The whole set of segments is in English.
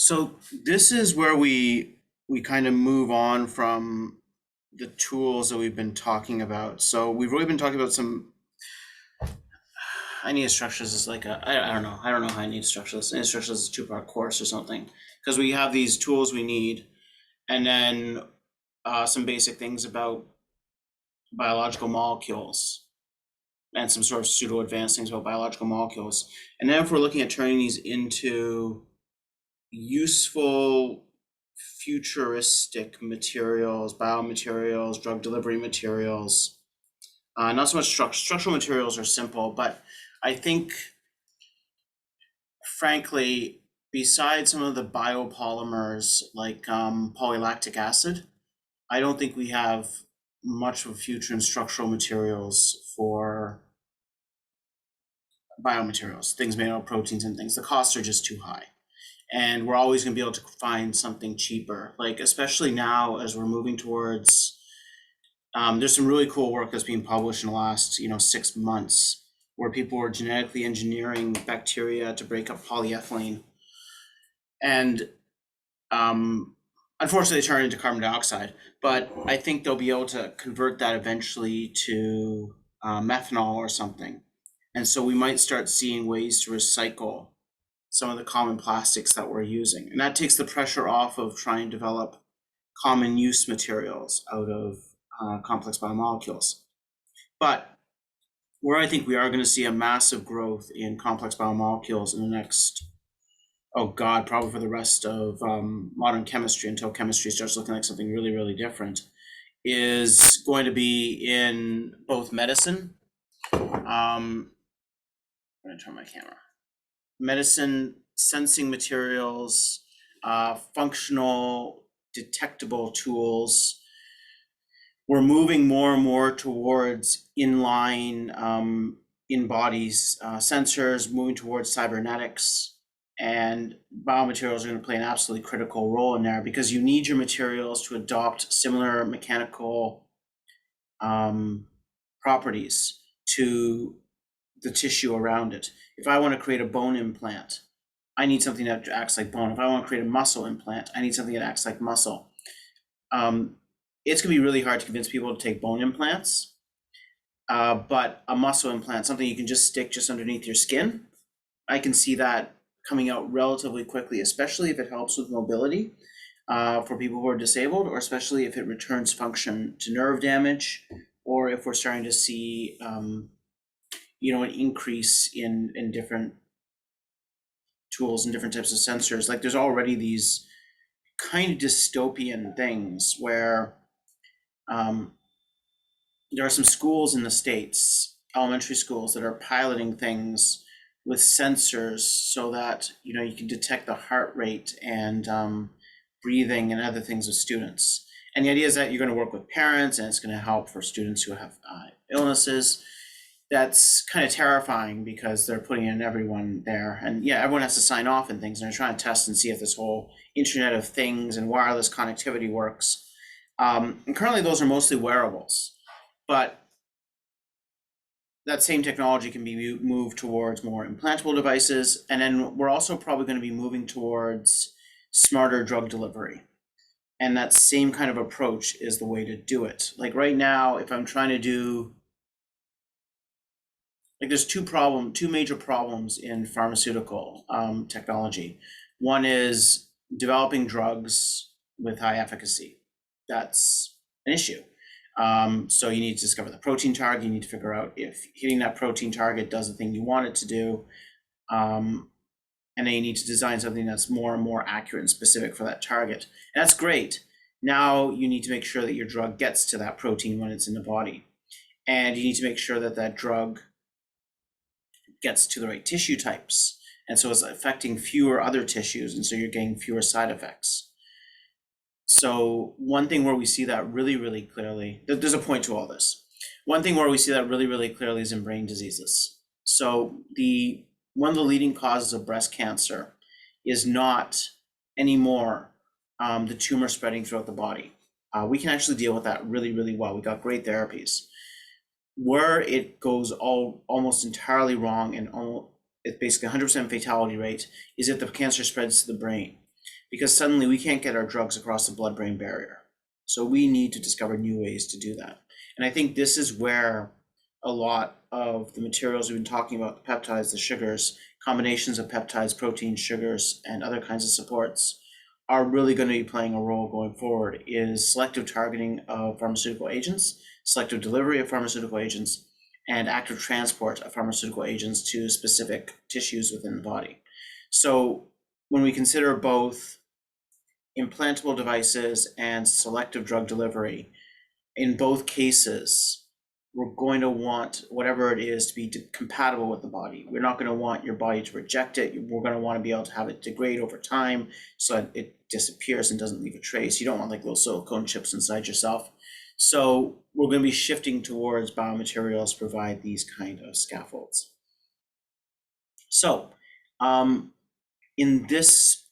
So this is where we kind of move on from the tools that we've been talking about. So we've really been talking about some. I need structures is like I don't know. I don't know how I need structures. I need structures is a two-part course or something, because we have these tools we need, and then some basic things about biological molecules and some sort of pseudo advanced things about biological molecules. And then if we're looking at turning these into useful futuristic materials, biomaterials, drug delivery materials. Not so much structural materials are simple, but I think, frankly, besides some of the biopolymers like polylactic acid, I don't think we have much of a future in structural materials for biomaterials, things made out of proteins and things. The costs are just too high. And we're always going to be able to find something cheaper, like especially now as we're moving towards there's some really cool work that's being published in the last 6 months where people are genetically engineering bacteria to break up polyethylene, and unfortunately they turn into carbon dioxide, but I think they'll be able to convert that eventually to methanol or something. And so we might start seeing ways to recycle some of the common plastics that we're using. And that takes the pressure off of trying to develop common use materials out of complex biomolecules. But where I think we are going to see a massive growth in complex biomolecules in the next, oh God, probably for the rest of modern chemistry until chemistry starts looking like something really, really different, is going to be in both medicine. I'm going to turn my camera. Medicine, sensing materials, functional detectable tools. We're moving more and more towards inline in bodies sensors, moving towards cybernetics, and biomaterials are going to play an absolutely critical role in there, because you need your materials to adopt similar mechanical properties to the tissue around it. If I want to create a bone implant, I need something that acts like bone. If I want to create a muscle implant, I need something that acts like muscle. It's going to be really hard to convince people to take bone implants, but a muscle implant, something you can just stick just underneath your skin, I can see that coming out relatively quickly, especially if it helps with mobility for people who are disabled, or especially if it returns function to nerve damage, or if we're starting to see an increase in different tools and different types of sensors. Like there's already these kind of dystopian things where there are some schools in the States, elementary schools, that are piloting things with sensors so that you can detect the heart rate and breathing and other things with students. And the idea is that you're going to work with parents, and it's going to help for students who have illnesses. That's kind of terrifying because they're putting in everyone there, and everyone has to sign off and things, and they're trying to test and see if this whole Internet of Things and wireless connectivity works. And currently those are mostly wearables, but that same technology can be moved towards more implantable devices. And then we're also probably going to be moving towards smarter drug delivery. And that same kind of approach is the way to do it. Like right now, if I'm trying to do, like there's two major problems in pharmaceutical technology. One is developing drugs with high efficacy. That's an issue. So you need to discover the protein target. You need to figure out if hitting that protein target does the thing you want it to do. And then you need to design something that's more and more accurate and specific for that target. And that's great. Now you need to make sure that your drug gets to that protein when it's in the body. And you need to make sure that that drug gets to the right tissue types. And so it's affecting fewer other tissues. And so you're getting fewer side effects. So one thing where we see that really, really clearly, there's a point to all this. One thing where we see that really, really clearly is in brain diseases. So one of the leading causes of breast cancer is not anymore the tumor spreading throughout the body. We can actually deal with that really, really well. We got great therapies. Where it goes almost entirely wrong, and it's basically 100% fatality rate, is if the cancer spreads to the brain. because suddenly we can't get our drugs across the blood-brain barrier. So we need to discover new ways to do that. And I think this is where a lot of the materials we've been talking about, the peptides, the sugars, combinations of peptides, proteins, sugars, and other kinds of supports are really going to be playing a role going forward, is selective targeting of pharmaceutical agents, selective delivery of pharmaceutical agents, and active transport of pharmaceutical agents to specific tissues within the body. So when we consider both implantable devices and selective drug delivery, in both cases, we're going to want whatever it is to be compatible with the body. We're not going to want your body to reject it. We're going to want to be able to have it degrade over time so that it disappears and doesn't leave a trace. You don't want like little silicone chips inside yourself. So we're going to be shifting towards biomaterials to provide these kind of scaffolds. So in this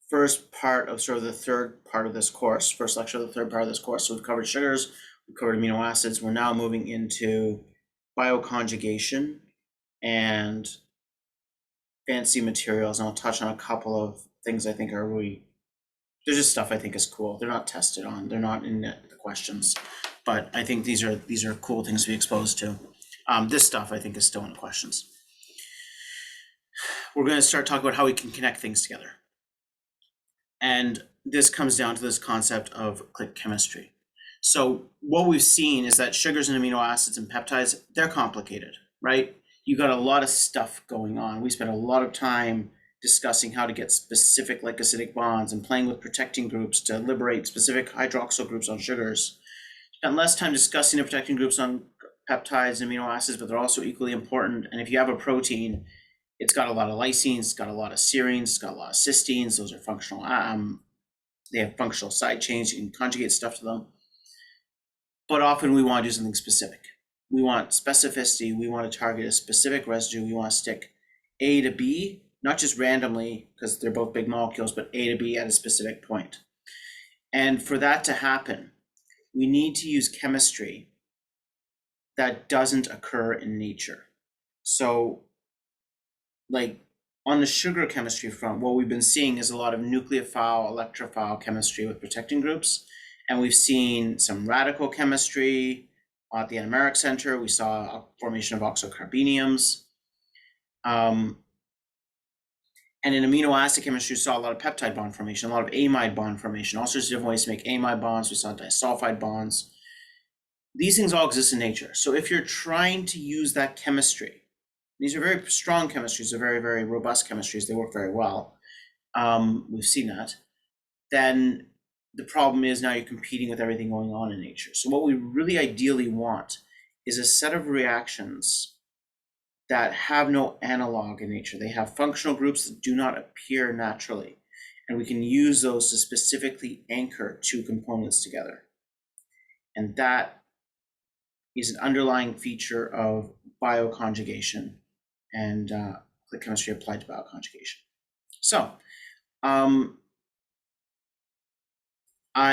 first part of sort of the third part of this course, first lecture of the third part of this course, so we've covered sugars, we've covered amino acids. We're now moving into bioconjugation and fancy materials, and I'll touch on a couple of things I think are really, there's just stuff I think is cool. They're not tested on, they're not in the questions, but I think these are cool things to be exposed to. This stuff I think is still in the questions. We're going to start talking about how we can connect things together. And this comes down to this concept of click chemistry. So what we've seen is that sugars and amino acids and peptides, they're complicated, right? You got a lot of stuff going on. We spent a lot of time discussing how to get specific glycosidic bonds and playing with protecting groups to liberate specific hydroxyl groups on sugars. Spent less time discussing the protecting groups on peptides and amino acids, but they're also equally important. And if you have a protein, it's got a lot of lysines, it's got a lot of serines, it's got a lot of cysteines. Those are functional, they have functional side chains. You can conjugate stuff to them. But often we want to do something specific. We want specificity. We want to target a specific residue. We want to stick A to B, not just randomly because they're both big molecules, but A to B at a specific point. And for that to happen, we need to use chemistry that doesn't occur in nature. So like on the sugar chemistry front, what we've been seeing is a lot of nucleophile, electrophile chemistry with protecting groups. And we've seen some radical chemistry at the anomeric center. We saw a formation of oxocarbeniums. And in amino acid chemistry, we saw a lot of peptide bond formation, a lot of amide bond formation, all sorts of different ways to make amide bonds. We saw disulfide bonds. These things all exist in nature. So if you're trying to use that chemistry, these are very strong chemistries, they're very, very robust chemistries, they work very well. We've seen that. Then the problem is now you're competing with everything going on in nature. So what we really ideally want is a set of reactions that have no analog in nature. They have functional groups that do not appear naturally. And we can use those to specifically anchor two components together. And that is an underlying feature of bioconjugation and click chemistry applied to bioconjugation. So I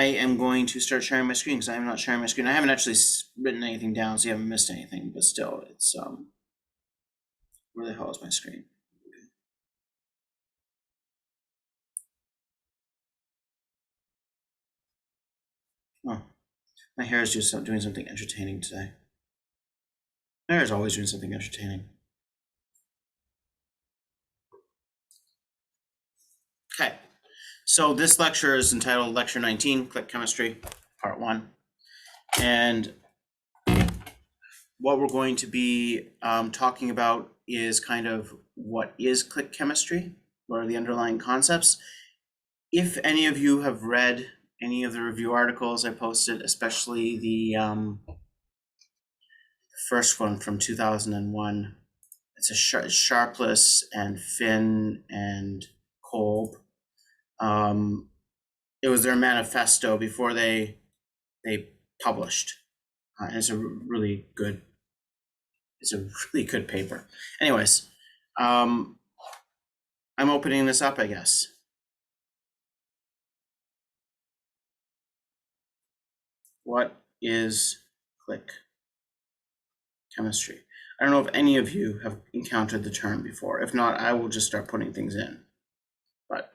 am going to start sharing my screen because I'm not sharing my screen. I haven't actually written anything down, so you haven't missed anything, but still, it's where the hell is my screen? Oh, my hair is just doing something entertaining today. My hair is always doing something entertaining. Okay, so this lecture is entitled Lecture 19, Click Chemistry, Part 1. And what we're going to be talking about is kind of what is click chemistry, what are the underlying concepts. If any of you have read any of the review articles I posted, especially the first one from 2001, it's a Sharpless and Finn and Kolb. It was their manifesto before they published. And it's a really good paper. Anyways, I'm opening this up, I guess. What is click chemistry? I don't know if any of you have encountered the term before. If not, I will just start putting things in. But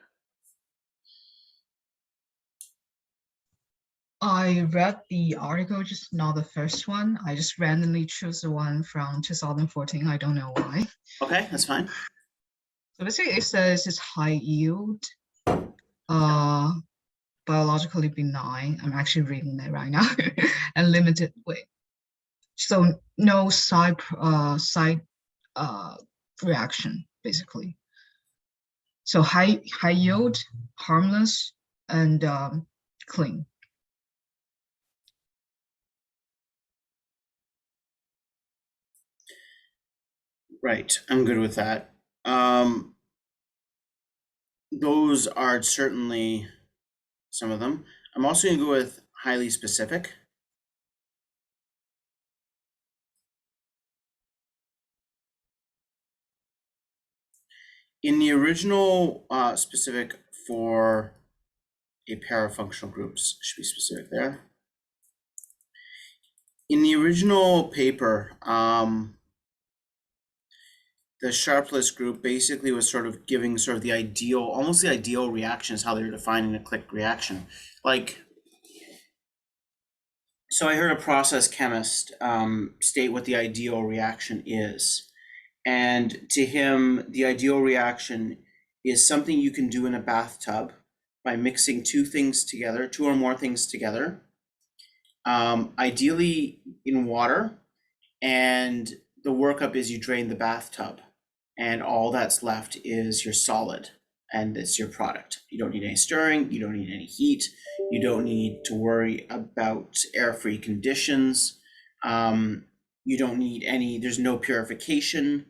I read the article, just not the first one. I just randomly chose the one from 2014. I don't know why. Okay, that's fine. So basically it says it's high yield, biologically benign. I'm actually reading it right now. And limited weight. So no side reaction, basically. So high yield, harmless, and clean. Right, I'm good with that. Those are certainly some of them. I'm also going to go with highly specific. In the original specific for a pair of functional groups, should be specific there. In the original paper, the Sharpless group basically was sort of giving sort of the ideal, almost the ideal reaction is how they were defining a click reaction. Like, so I heard a process chemist state what the ideal reaction is. And to him, the ideal reaction is something you can do in a bathtub by mixing two or more things together, ideally in water. And the workup is you drain the bathtub, and all that's left is your solid, and it's your product. You don't need any stirring, you don't need any heat, you don't need to worry about air-free conditions, you don't need any, there's no purification.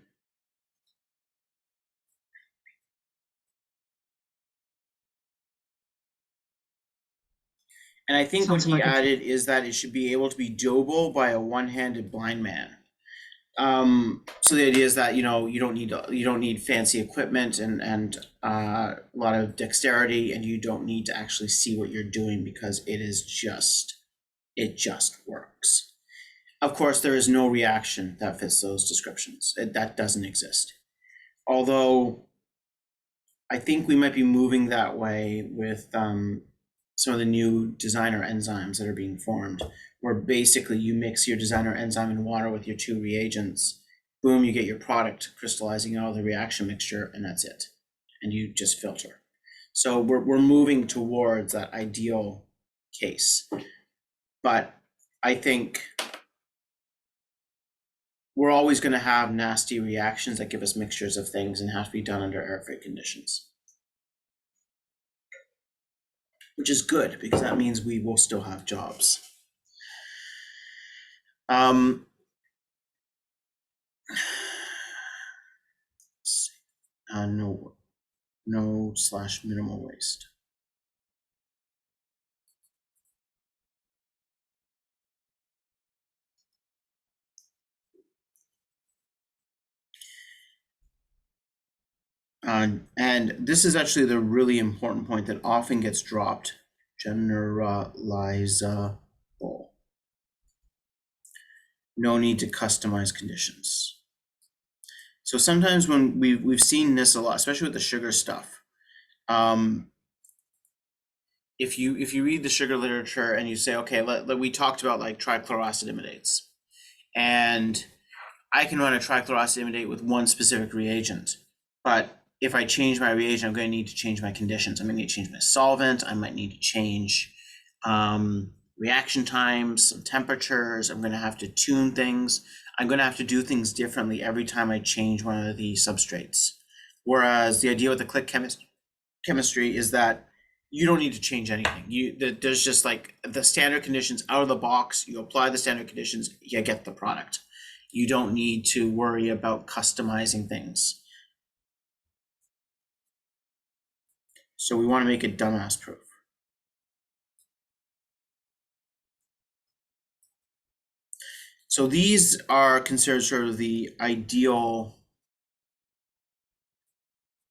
And I think what Sounds he like added is that it should be able to be doable by a one-handed blind man. So the idea is that you don't need fancy equipment and a lot of dexterity, and you don't need to actually see what you're doing because it just works. Of course, there is no reaction that fits those descriptions. That doesn't exist. Although I think we might be moving that way with some of the new designer enzymes that are being formed, where basically you mix your designer enzyme in water with your two reagents, boom, you get your product crystallizing out of the reaction mixture, and that's it. And you just filter. So we're moving towards that ideal case. But I think we're always going to have nasty reactions that give us mixtures of things and have to be done under air-free conditions. Which is good because that means we will still have jobs. No/minimal waste. And this is actually the really important point that often gets dropped. Generalizable. No need to customize conditions. So sometimes when we've seen this a lot, especially with the sugar stuff. If you read the sugar literature and you say, okay, we talked about like trichloroacidimidates, and I can run a trichloroacidimidate with one specific reagent, but if I change my reagent, I'm going to need to change my conditions. I'm going to need to change my solvent. I might need to change reaction times, some temperatures. I'm going to have to tune things. I'm going to have to do things differently every time I change one of the substrates. Whereas the idea with the click chemistry is that you don't need to change anything. There's just like the standard conditions out of the box. You apply the standard conditions, you get the product. You don't need to worry about customizing things. So we want to make it dumbass proof. So these are considered sort of the ideal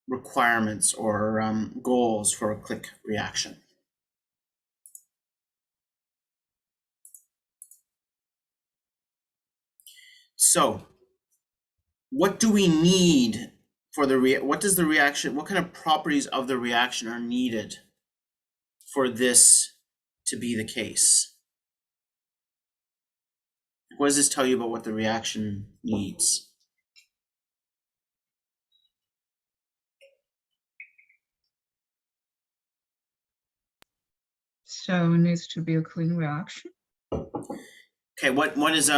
requirements or goals for a click reaction. So what do we need for what does the reaction, what kind of properties of the reaction are needed for this to be the case? What does this tell you about what the reaction needs? So it needs to be a clean reaction. Okay, what is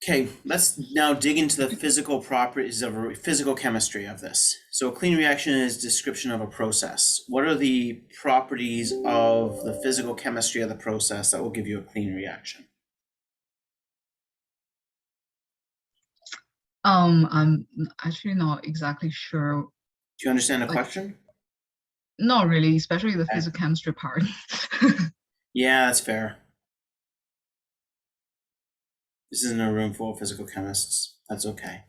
okay, let's now dig into the physical properties of physical chemistry of this. So a clean reaction is description of a process. What are the properties of the physical chemistry of the process that will give you a clean reaction? I'm actually not exactly sure. Do you understand the Like, question? not really, especially the Okay. physical chemistry part. Yeah, that's fair. This isn't a room full of physical chemists. That's okay.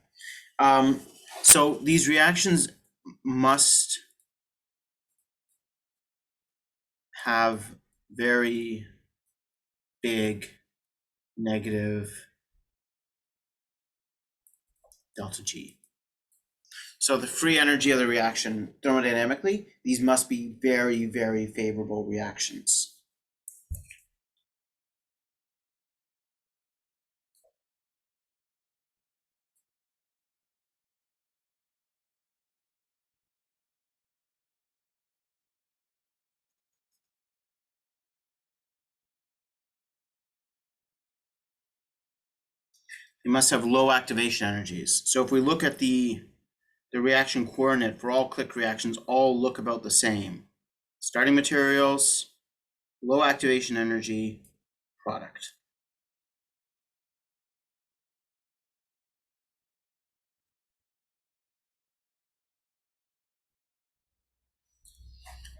So these reactions must have very big negative delta G. So the free energy of the reaction, thermodynamically, these must be very, very favorable reactions. They must have low activation energies. So if we look at the reaction coordinate for all click reactions, all look about the same. Starting materials, low activation energy, product.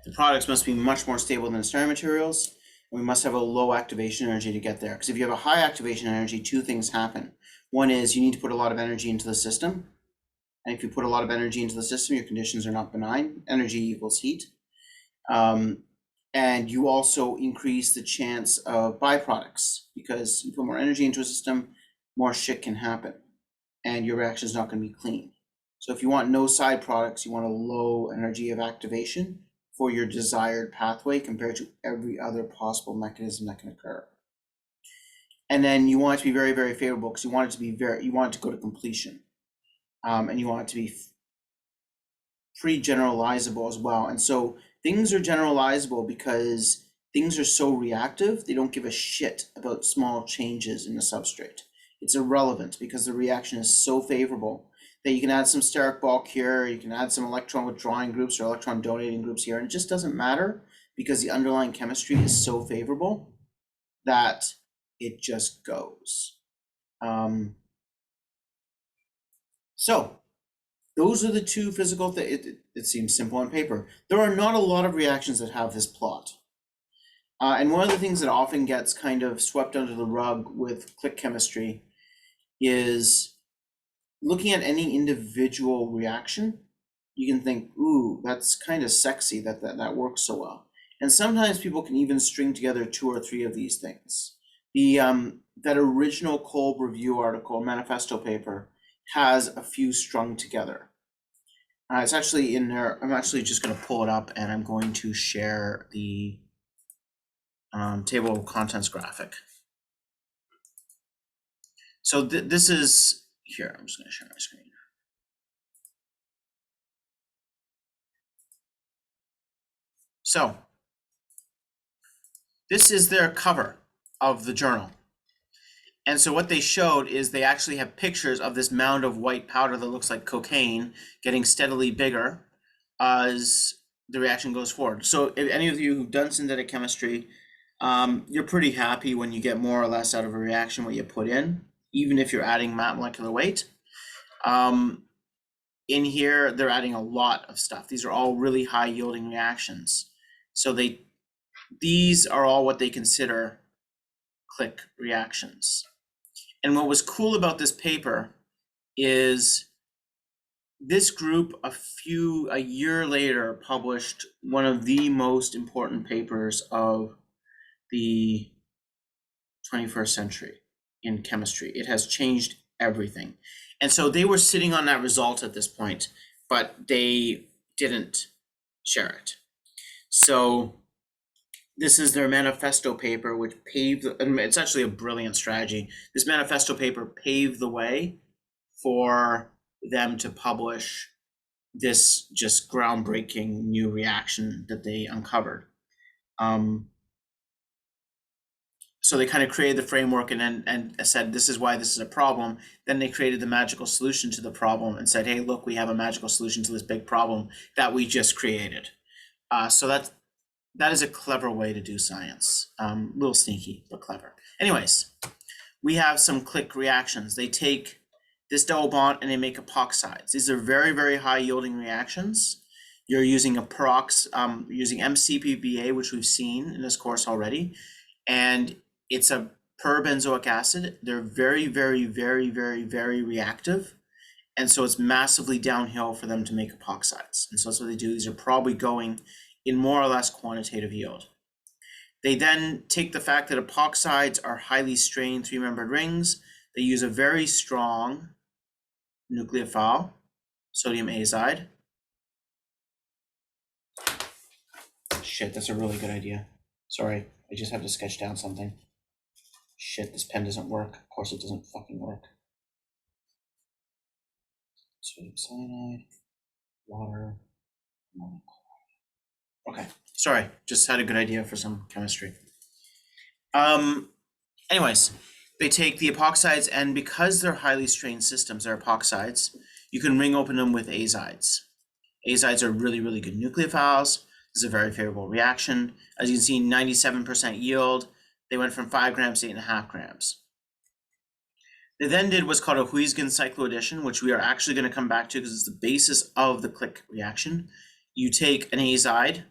The products must be much more stable than the starting materials. And we must have a low activation energy to get there. Because if you have a high activation energy, two things happen. One is you need to put a lot of energy into the system. And if you put a lot of energy into the system, your conditions are not benign. Energy equals heat. And you also increase the chance of byproducts, because you put more energy into a system, more shit can happen, and your reaction is not going to be clean. So if you want no side products, you want a low energy of activation for your desired pathway compared to every other possible mechanism that can occur. And then you want it to be very, very favorable, because you want it to be you want it to go to completion. And you want it to be pre-generalizable as well. And so things are generalizable because things are so reactive, they don't give a shit about small changes in the substrate. It's irrelevant because the reaction is so favorable that you can add some steric bulk here, you can add some electron withdrawing groups or electron donating groups here, and it just doesn't matter because the underlying chemistry is so favorable that it just goes. So those are the two physical things. It seems simple on paper. There are not a lot of reactions that have this plot. And one of the things that often gets kind of swept under the rug with click chemistry is looking at any individual reaction. You can think, ooh, that's kind of sexy that works so well. And sometimes people can even string together two or three of these things. That original Kolb review article, manifesto paper, has a few strung together. It's actually in there. I'm actually just going to pull it up, and I'm going to share the table of contents graphic. So this is here. I'm just going to share my screen. So this is their cover of the journal. And so what they showed is they actually have pictures of this mound of white powder that looks like cocaine getting steadily bigger as the reaction goes forward. So if any of you who've done synthetic chemistry, you're pretty happy when you get more or less out of a reaction what you put in, even if you're adding molecular weight. In here, they're adding a lot of stuff. These are all really high yielding reactions. So these are all what they consider click reactions. And what was cool about this paper is this group a year later published one of the most important papers of the 21st century in chemistry. It has changed everything. And so they were sitting on that result at this point, but they didn't share it. So This is their manifesto paper, which paved, it's actually a brilliant strategy. This manifesto paper paved the way for them to publish this just groundbreaking new reaction that they uncovered. So they kind of created the framework and said, this is why this is a problem. Then they created the magical solution to the problem and said, hey, look, we have a magical solution to this big problem that we just created. So that is a clever way to do science. A little sneaky, but clever. Anyways, we have some click reactions. They take this double bond and they make epoxides. These are very, very high yielding reactions. You're using using MCPBA, which we've seen in this course already, and it's a perbenzoic acid. They're very, very, very, very, very reactive, and so it's massively downhill for them to make epoxides. And so that's what they do. These are probably going in more or less quantitative yield. They then take the fact that epoxides are highly strained three-membered rings. They use a very strong nucleophile, sodium azide. Shit, that's a really good idea. Sorry, I just have to sketch down something. Shit, this pen doesn't work. Of course it doesn't fucking work. Sodium cyanide, water, okay, sorry, just had a good idea for some chemistry. Anyways, they take the epoxides, and because they're highly strained systems, they're epoxides, you can ring open them with azides. Azides are really, really good nucleophiles. This is a very favorable reaction. As you can see, 97% yield. They went from 5 grams to 8.5 grams. They then did what's called a Huisgen Cycloaddition, which we are actually going to come back to because it's the basis of the click reaction. You take an azide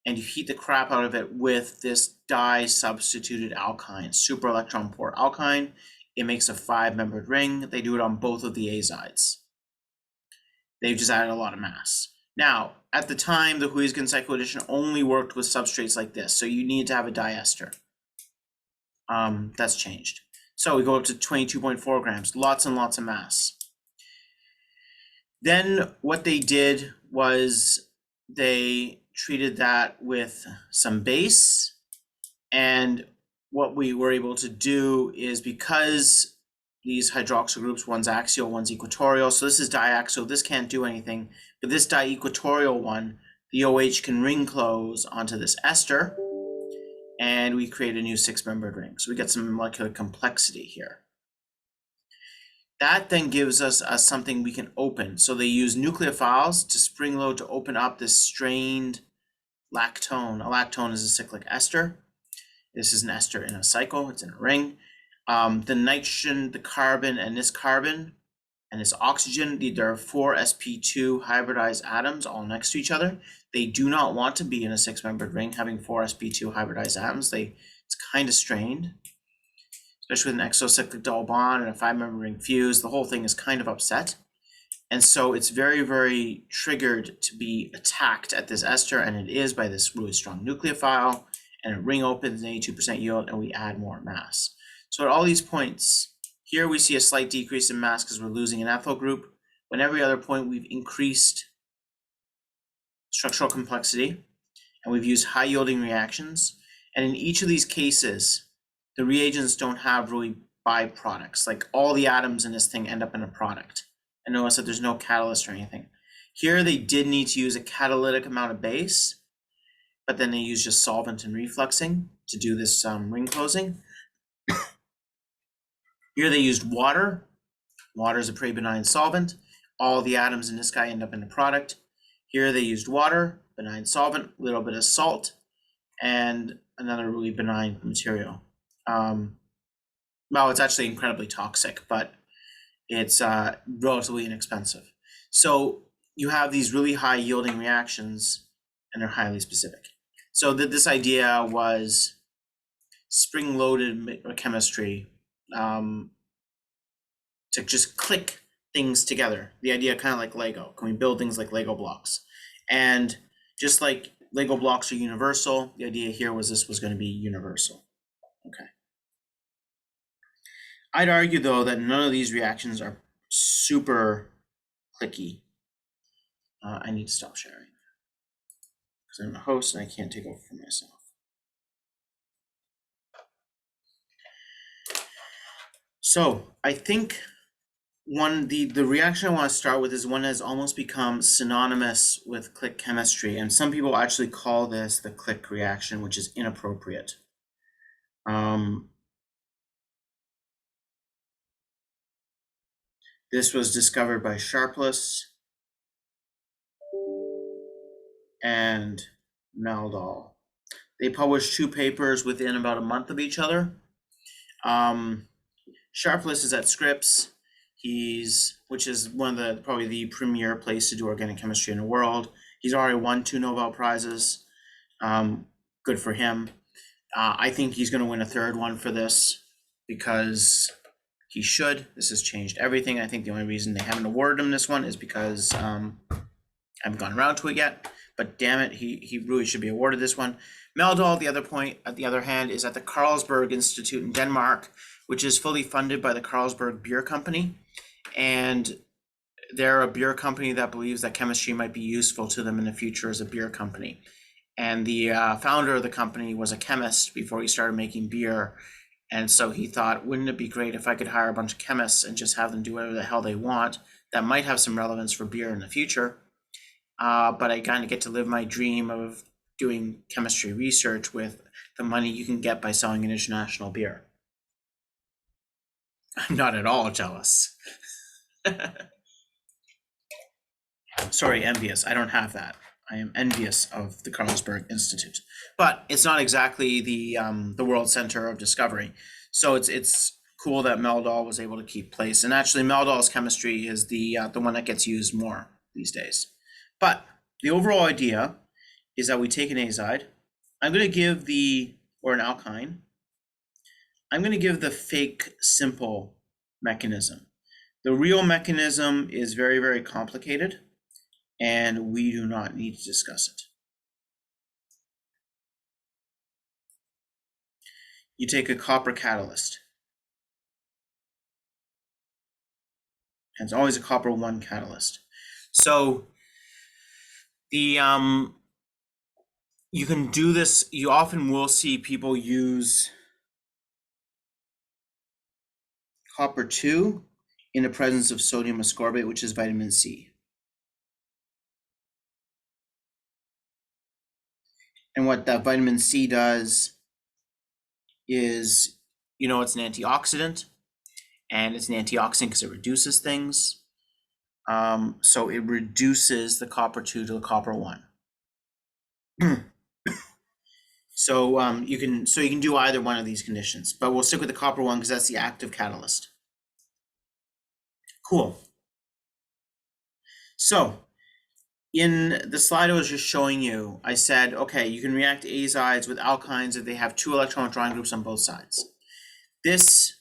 and you heat the crap out of it with this di-substituted alkyne, super electron poor alkyne. It makes a 5-membered ring. They do it on both of the azides. They've just added a lot of mass. Now, at the time, the Huisgen Cycloaddition only worked with substrates like this, so you need to have a diester. That's changed. So we go up to 22.4 grams, lots and lots of mass. Then what they did was they treated that with some base, and what we were able to do is, because these hydroxyl groups, one's axial, one's equatorial, so this is diaxial, this can't do anything, but this di-equatorial one, the OH can ring close onto this ester, and we create a new 6-membered ring. So we get some molecular complexity here. That then gives us something we can open. So they use nucleophiles to spring load to open up this strained lactone. A lactone is a cyclic ester. This is an ester in a cycle, it's in a ring. The nitrogen, the carbon, and this oxygen, there are 4 sp2 hybridized atoms all next to each other. They do not want to be in a 6-membered ring having 4 sp2 hybridized atoms. It's kind of strained, especially with an exocyclic double bond and a 5-member ring fuse. The whole thing is kind of upset. And so it's very, very triggered to be attacked at this ester, and it is by this really strong nucleophile, and a ring opens, 82% yield, and we add more mass. So at all these points, here we see a slight decrease in mass because we're losing an ethyl group. But every other point, we've increased structural complexity, and we've used high yielding reactions. And in each of these cases, the reagents don't have really byproducts. Like all the atoms in this thing end up in a product. And notice that there's no catalyst or anything. Here they did need to use a catalytic amount of base, but then they used just solvent and refluxing to do this ring closing. Here they used water. Water is a pretty benign solvent. All the atoms in this guy end up in the product. Here they used water, benign solvent, a little bit of salt, and another really benign material. Well, it's actually incredibly toxic, but it's relatively inexpensive. So you have these really high yielding reactions, and they're highly specific. So this idea was spring-loaded chemistry to just click things together. The idea kind of like Lego. Can we build things like Lego blocks? And just like Lego blocks are universal, the idea here was this was going to be universal. Okay. I'd argue, though, that none of these reactions are super clicky. I need to stop sharing because I'm a host and I can't take over for myself. So I think the reaction I want to start with is one that has almost become synonymous with click chemistry, and some people actually call this the click reaction, which is inappropriate. This was discovered by Sharpless and Meldal. They published 2 papers within about a month of each other. Sharpless is at Scripps. Which is one of probably the premier place to do organic chemistry in the world. He's already won 2 Nobel Prizes. Good for him. I think he's going to win a 3rd one for this because he should. This has changed everything. I think the only reason they haven't awarded him this one is because I haven't gone around to it yet. But damn it, he really should be awarded this one. Meldal, the other point, at the other hand, is at the Carlsberg Institute in Denmark, which is fully funded by the Carlsberg Beer Company. And they're a beer company that believes that chemistry might be useful to them in the future as a beer company. And the founder of the company was a chemist before he started making beer. And so he thought, wouldn't it be great if I could hire a bunch of chemists and just have them do whatever the hell they want? That might have some relevance for beer in the future. But I kind of get to live my dream of doing chemistry research with the money you can get by selling an international beer. I'm not at all jealous. Sorry, envious. I don't have that. I am envious of the Carlsberg Institute, but it's not exactly the world center of discovery. So it's cool that Meldal was able to keep place. And actually, Meldal's chemistry is the one that gets used more these days. But the overall idea is that we take an azide. I'm going to give or an alkyne. I'm going to give the fake simple mechanism. The real mechanism is very, very complicated, and we do not need to discuss it. You take a copper catalyst. And it's always a copper 1 catalyst. So you can do this. You often will see people use copper 2 in the presence of sodium ascorbate, which is vitamin C. And what that vitamin C does is, it's an antioxidant, and it's an antioxidant because it reduces things. So it reduces the copper 2 to the copper 1. So you can do either one of these conditions, but we'll stick with the copper 1 because that's the active catalyst. Cool. So in the slide I was just showing you, I said, okay, you can react azides with alkynes if they have 2 electron withdrawing groups on both sides. This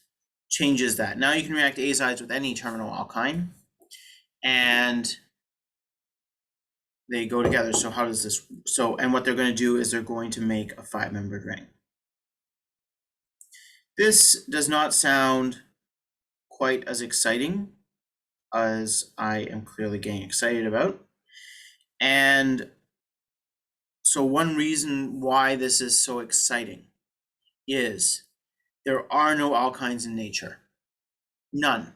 changes that. Now you can react azides with any terminal alkyne, and they go together. So how does this? And what they're going to do is they're going to make a 5-membered ring. This does not sound quite as exciting as I am clearly getting excited about. And so one reason why this is so exciting is there are no alkynes in nature. None.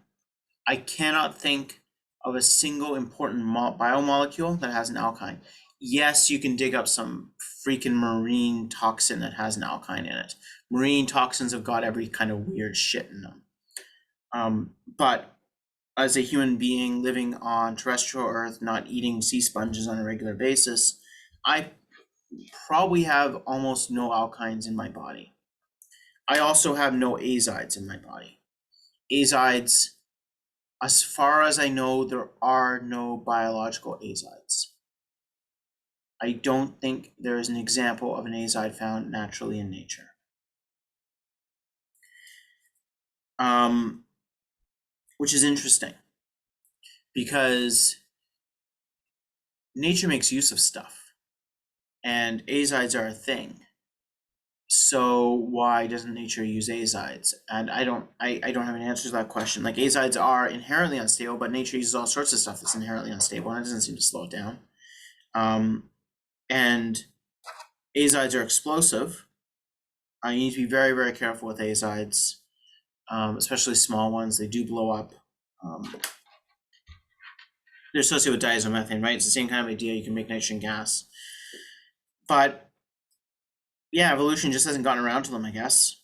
I cannot think of a single important biomolecule that has an alkyne. Yes, you can dig up some freaking marine toxin that has an alkyne in it. Marine toxins have got every kind of weird shit in them. But as a human being living on terrestrial Earth, not eating sea sponges on a regular basis, I probably have almost no alkynes in my body. I also have no azides in my body. Azides, as far as I know, there are no biological azides. I don't think there is an example of an azide found naturally in nature. Which is interesting because nature makes use of stuff, and azides are a thing. So why doesn't nature use azides? And I don't have an answer to that question. Like, azides are inherently unstable, but nature uses all sorts of stuff that's inherently unstable, and it doesn't seem to slow it down. And azides are explosive. You need to be very, very careful with azides. especially small ones. They do blow up. They're associated with diazomethane, right? It's the same kind of idea. You can make nitrogen gas. But yeah, evolution just hasn't gotten around to them, I guess.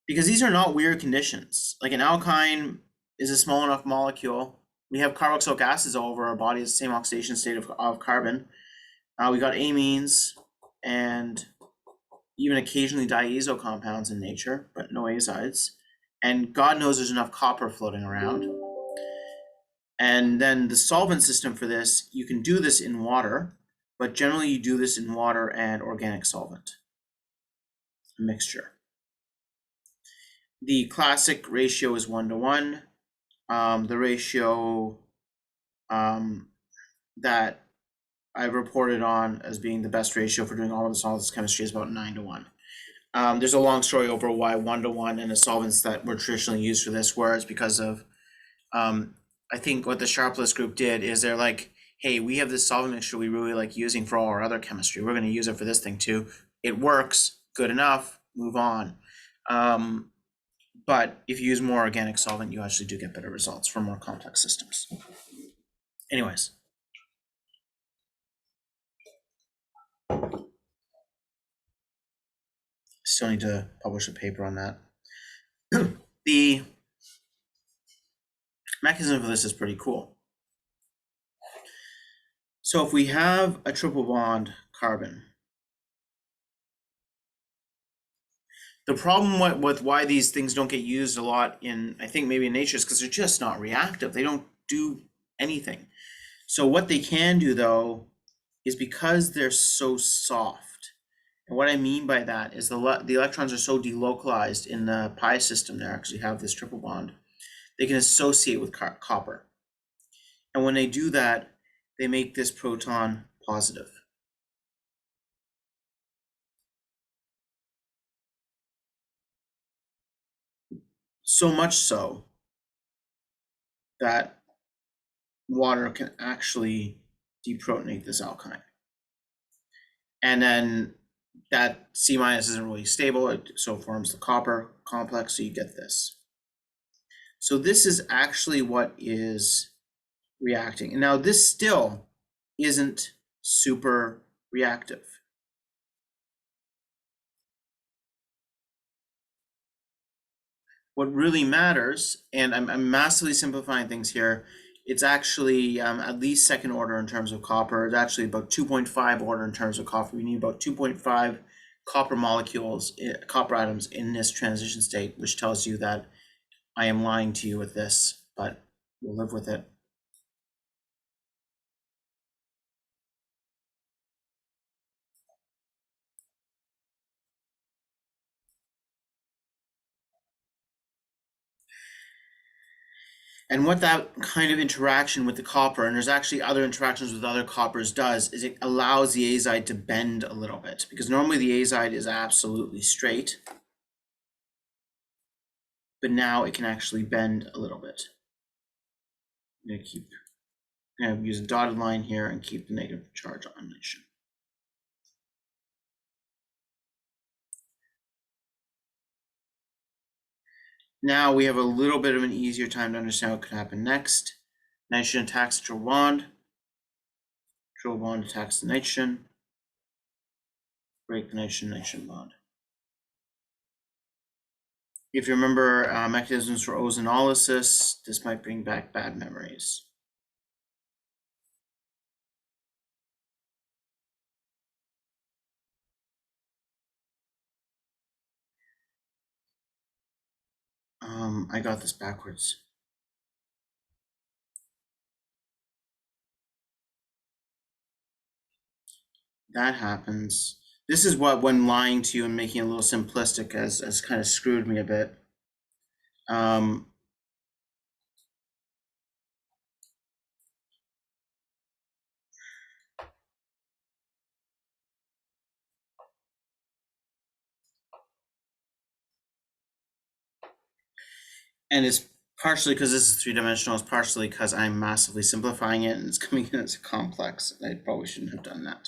Because these are not weird conditions. Like an alkyne is a small enough molecule. We have carboxylic acids all over our body. It's the same oxidation state of carbon. We got amines and even occasionally diazo compounds in nature, but no azides. And God knows there's enough copper floating around. And then the solvent system for this, you can do this in water, but generally you do this in water and organic solvent, a mixture. The classic ratio is 1:1. The ratio that I've reported on as being the best ratio for doing all of the solids chemistry is about 9:1. There's a long story over why 1:1 and the solvents that were traditionally used for this were. It's because of, I think what the Sharpless group did is they're like, hey, we have this solvent mixture we really like using for all our other chemistry. We're going to use it for this thing too. It works, good enough, move on. But if you use more organic solvent, you actually do get better results for more complex systems. Anyways. Still need to publish a paper on that. The mechanism for this is pretty cool. So if we have a triple bond carbon, the problem with why these things don't get used a lot in, I think maybe in nature, is because they're just not reactive. They don't do anything. So what they can do though, is because they're so soft. And what I mean by that is the electrons are so delocalized in the pi system there, because you have this triple bond, they can associate with copper. And when they do that, they make this proton positive. So much so that water can actually deprotonate this alkyne. And then that C- isn't really stable, so it forms the copper complex, so you get this. So this is actually what is reacting. And now this still isn't super reactive. What really matters, and I'm massively simplifying things here, it's actually at least second order in terms of copper. It's actually about 2.5 order in terms of copper. We need about 2.5 copper molecules, copper atoms in this transition state, which tells you that I am lying to you with this, but we'll live with it. And what that kind of interaction with the copper, and there's actually other interactions with other coppers does, is it allows the azide to bend a little bit, because normally the azide is absolutely straight, but now it can actually bend a little bit. I'm going to use a dotted line here and keep the negative charge on nitrogen. Now we have a little bit of an easier time to understand what could happen next. Nitrogen attacks the triple bond. Triple bond attacks the nitrogen. Break the nitrogen bond. If you remember mechanisms for ozonolysis, this might bring back bad memories. I got this backwards. That happens. This is what, when lying to you and making it a little simplistic, has kind of screwed me a bit. And it's partially because this is three-dimensional. It's partially because I'm massively simplifying it and it's coming in as a complex. I probably shouldn't have done that.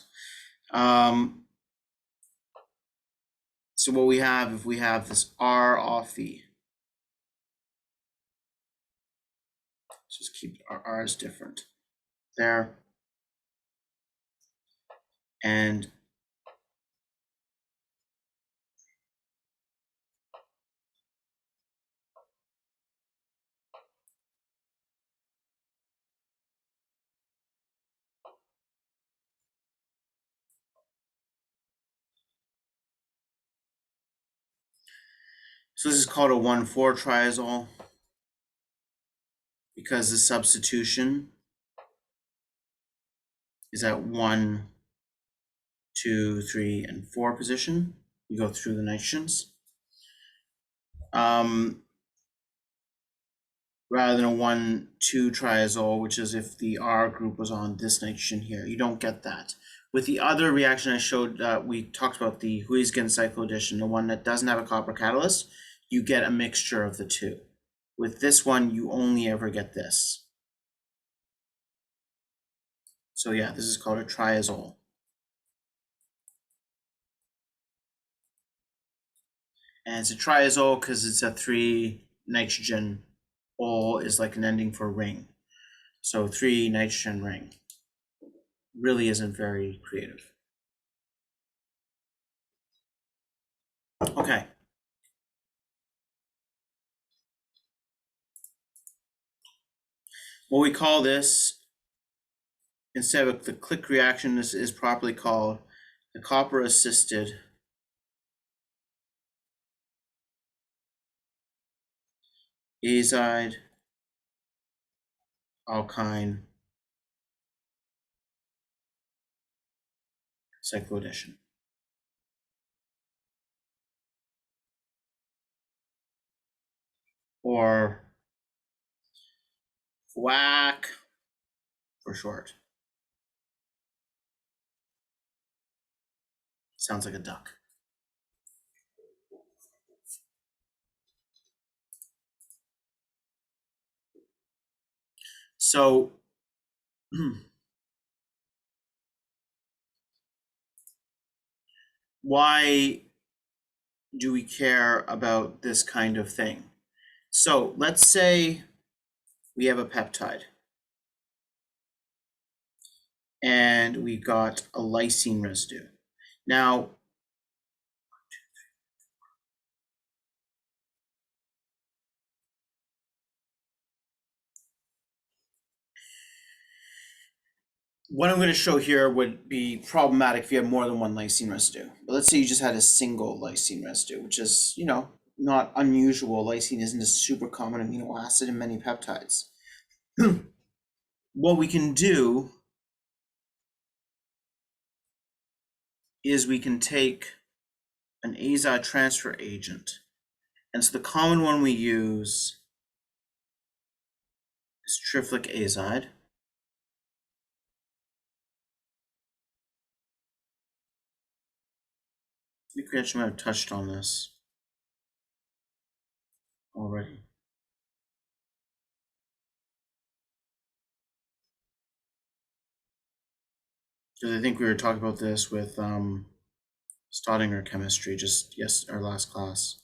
So what we have, if we have this R off the Just keep our R's different there. And so this is called a 1,4-triazole because the substitution is at 1, 2, 3, and 4 position. You go through the nitrogens. Rather than a 1,2-triazole, which is if the R group was on this nitrogen here. You don't get that. With the other reaction I showed, we talked about the Huisgen Cycloaddition, the one that doesn't have a copper catalyst, you get a mixture of the two. With this one, you only ever get this. So yeah, this is called a triazole. And it's a triazole because it's a 3 nitrogen. Ol is like an ending for ring. So 3 nitrogen ring. Really isn't very creative. Okay. What we call this, instead of the click reaction, this is properly called the copper assisted azide alkyne cycloaddition. Or WAC for short. Sounds like a duck. So why do we care about this kind of thing? So let's say we have a peptide and we got a lysine residue. Now, what I'm going to show here would be problematic if you have more than one lysine residue. But let's say you just had a single lysine residue, which is, not unusual. Lysine isn't a super common amino acid in many peptides. What we can do is we can take an azide transfer agent. And so the common one we use is Triflic Azide. I think we actually might have touched on this already. Because I think we were talking about this with Staudinger chemistry, our last class.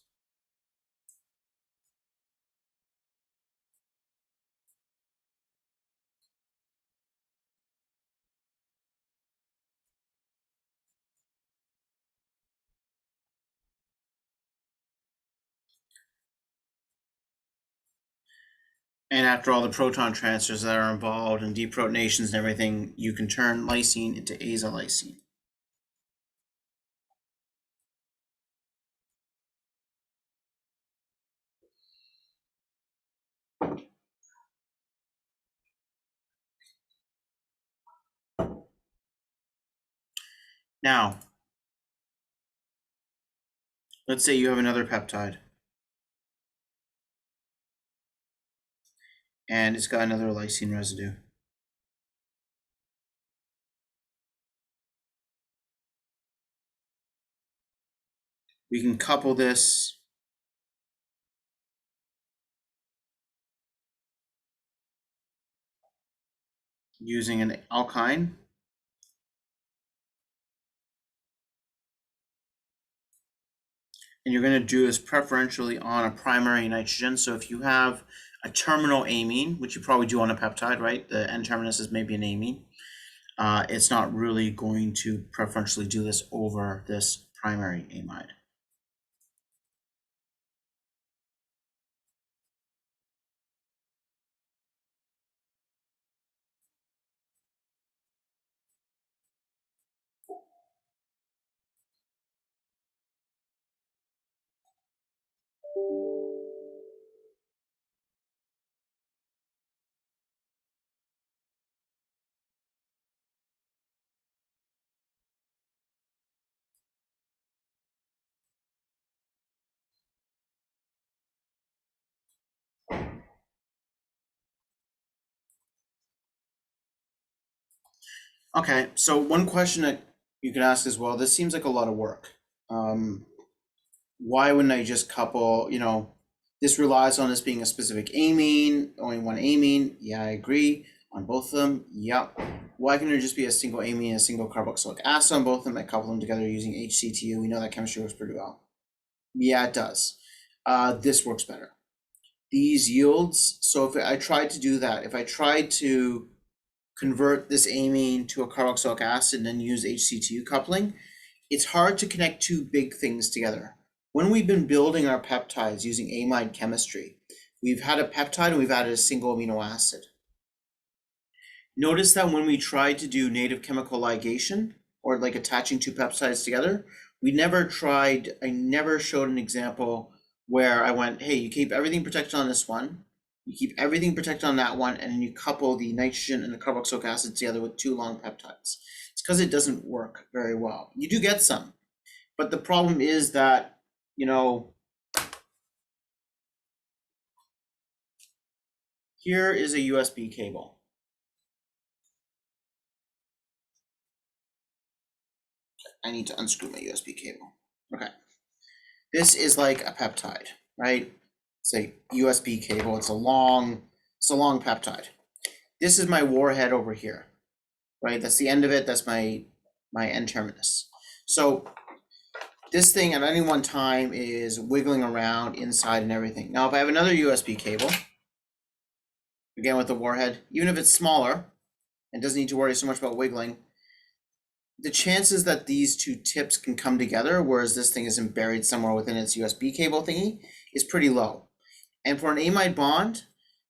And after all the proton transfers that are involved and deprotonations and everything, you can turn lysine into azolysine. Now, let's say you have another peptide. And it's got another lysine residue. We can couple this using an alkyne. And you're going to do this preferentially on a primary nitrogen. So if you have a terminal amine, which you probably do on a peptide, right? The N terminus is maybe an amine. It's not really going to preferentially do this over this primary amide. Okay, so one question that you could ask as well, this seems like a lot of work. Why wouldn't I just couple, this relies on this being a specific amine, only one amine. Yeah, I agree. On both of them, yep. Why can't there just be a single amine and a single carboxylic acid on both of them? I couple them together using HCTU. We know that chemistry works pretty well. Yeah, it does. This works better. These yields, so if I tried to do that, if I tried to convert this amine to a carboxylic acid and then use HCTU coupling, it's hard to connect two big things together. When we've been building our peptides using amide chemistry, we've had a peptide and we've added a single amino acid. Notice that when we tried to do native chemical ligation, or like attaching two peptides together, I never showed an example where I went, hey, you keep everything protected on this one, you keep everything protected on that one, and then you couple the nitrogen and the carboxylic acid together with two long peptides. It's because it doesn't work very well. You do get some, but the problem is that, here is a USB cable. I need to unscrew my USB cable. Okay. This is like a peptide, right? It's a USB cable. It's a long peptide. This is my warhead over here, right? That's the end of it. That's my N terminus. So this thing at any one time is wiggling around inside and everything. Now, if I have another USB cable, again with the warhead, even if it's smaller and doesn't need to worry so much about wiggling, the chances that these two tips can come together, whereas this thing isn't buried somewhere within its USB cable thingy, is pretty low. And for an amide bond,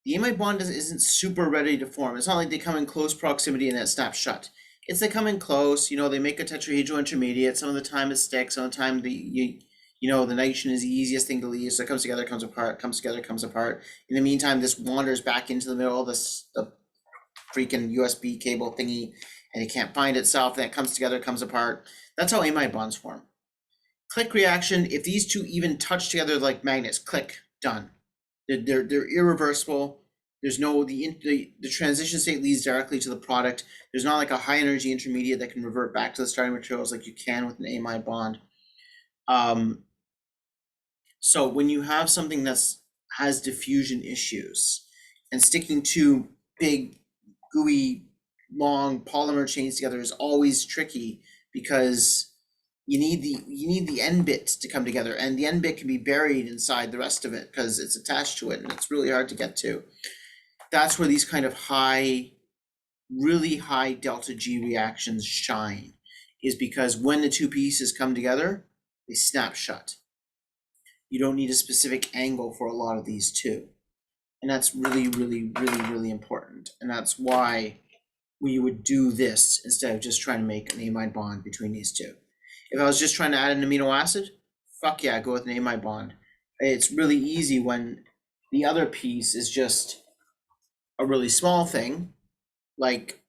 the amide bond isn't super ready to form. It's not like they come in close proximity and it snaps shut. It's they come in close, they make a tetrahedral intermediate. Some of the time it sticks, some of the time the nitrogen is the easiest thing to leave. So it comes together, comes apart, comes together, comes apart. In the meantime, this wanders back into the middle of the freaking USB cable thingy, and it can't find itself, then it comes together, comes apart. That's how amide bonds form. Click reaction, if these two even touch together like magnets, click, done. They're irreversible. There's no, the transition state leads directly to the product. There's not like a high energy intermediate that can revert back to the starting materials like you can with an amide bond. So when you have something that's has diffusion issues and sticking two big gooey long polymer chains together is always tricky, because you need the end bit to come together, and the end bit can be buried inside the rest of it because it's attached to it and it's really hard to get to. That's where these kind of really high delta G reactions shine, is because when the two pieces come together, they snap shut. You don't need a specific angle for a lot of these too. And that's really, really, really, really important. And that's why we would do this instead of just trying to make an amide bond between these two. If I was just trying to add an amino acid, fuck yeah, go with an amide bond. It's really easy when the other piece is just a really small thing. Like,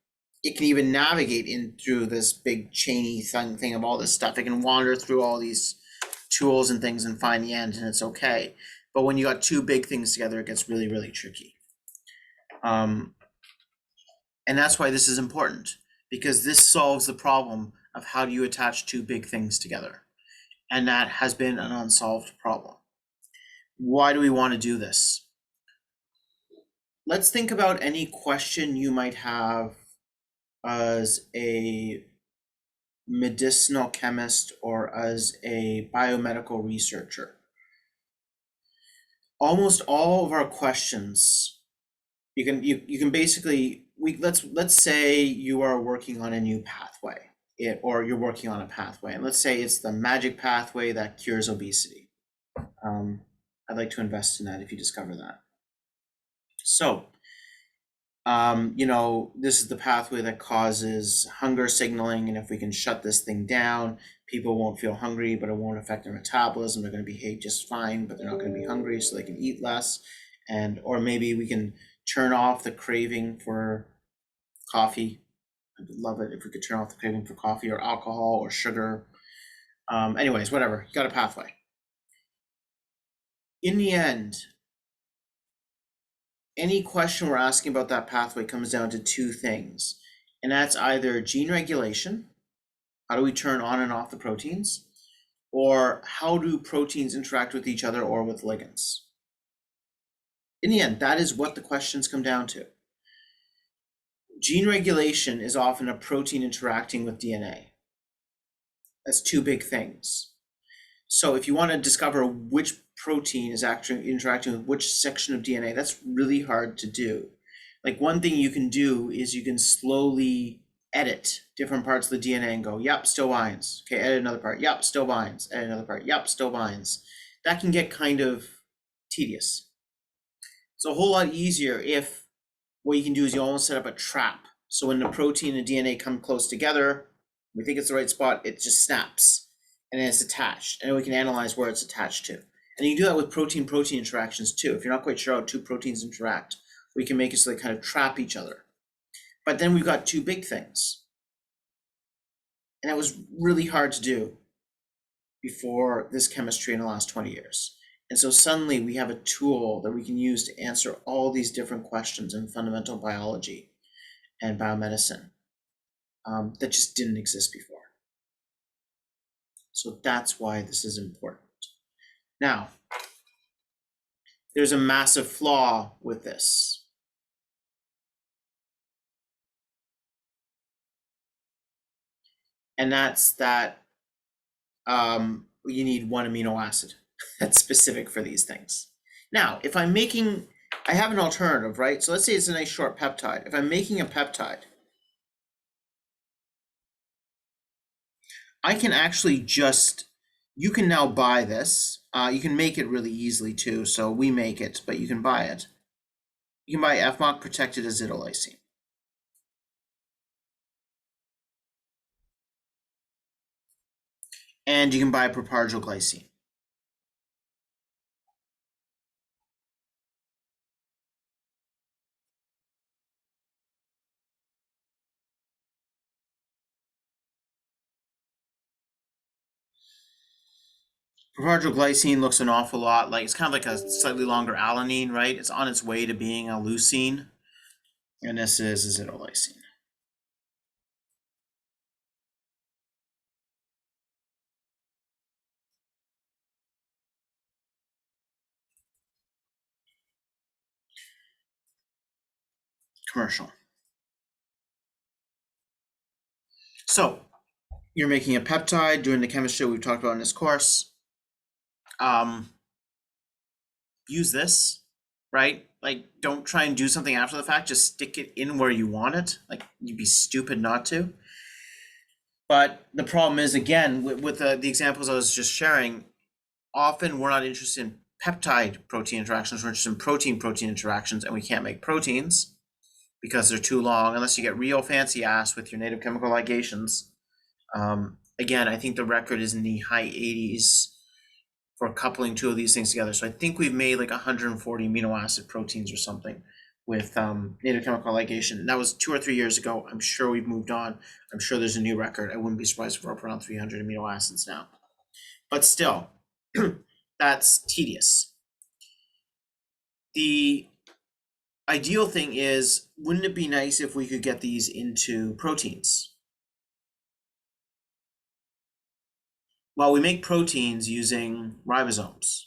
it can even navigate in through this big chainy thing of all this stuff. It can wander through all these tools and things and find the end, and it's okay. But when you got two big things together, it gets really, really tricky. And that's why this is important, because this solves the problem of how do you attach two big things together. And that has been an unsolved problem. Why do we want to do this? Let's think about any question you might have as a medicinal chemist or as a biomedical researcher. almost all of our questions, you can basically, let's say you are working on a new pathway, or you're working on a pathway, and let's say it's the magic pathway that cures obesity. I'd like to invest in that if you discover that. So, this is the pathway that causes hunger signaling, and if we can shut this thing down, people won't feel hungry, but it won't affect their metabolism. They're going to behave just fine, but they're not going to be hungry, so they can eat less. Or maybe we can turn off the craving for coffee. I would love it if we could turn off the craving for coffee or alcohol or sugar. Anyways, whatever, you got a pathway. In the end, any question we're asking about that pathway comes down to two things, and that's either gene regulation, how do we turn on and off the proteins, or how do proteins interact with each other or with ligands. In the end, that is what the questions come down to. Gene regulation is often a protein interacting with DNA. That's two big things. So if you want to discover which protein is actually interacting with which section of DNA, that's really hard to do. Like, one thing you can do is you can slowly edit different parts of the DNA and go, yep, still binds. Okay, edit another part. Yep, still binds. Edit another part. Yep, still binds. That can get kind of tedious. It's a whole lot easier if what you can do is you almost set up a trap. So when the protein and DNA come close together, we think it's the right spot, it just snaps and then it's attached, and then we can analyze where it's attached to. And you can do that with protein-protein interactions too. If you're not quite sure how two proteins interact, we can make it so they kind of trap each other. But then we've got two big things. And that was really hard to do before this chemistry in the last 20 years. And so suddenly we have a tool that we can use to answer all these different questions in fundamental biology and biomedicine that just didn't exist before. So that's why this is important. Now, there's a massive flaw with this. And that's that you need one amino acid that's specific for these things. Now, if I'm making, I have an alternative, right? So let's say it's a nice short peptide. If I'm making a peptide, I can actually just, you can now buy this. You can make it really easily too. So we make it, but you can buy it. You can buy FMOC protected acetylysine. And you can buy propargyl glycine. Propargyl glycine looks an awful lot like, it's kind of like a slightly longer alanine, right? It's on its way to being a leucine. And this is acetylysine. Commercial. So you're making a peptide, doing the chemistry we've talked about in this course. Use this, right? Like, don't try and do something after the fact. Just stick it in where you want it. Like, you'd be stupid not to. But the problem is, again, with the examples I was just sharing, often we're not interested in peptide protein interactions. We're interested in protein protein interactions, and we can't make proteins because they're too long unless you get real fancy ass with your native chemical ligations. Again, I think the record is in the high 80s for coupling two of these things together. So I think we've made like 140 amino acid proteins or something with native chemical ligation. And that was 2 or 3 years ago. I'm sure we've moved on. I'm sure there's a new record. I wouldn't be surprised if we're up around 300 amino acids now. But still, that's tedious. The ideal thing is, wouldn't it be nice if we could get these into proteins? Well, we make proteins using ribosomes,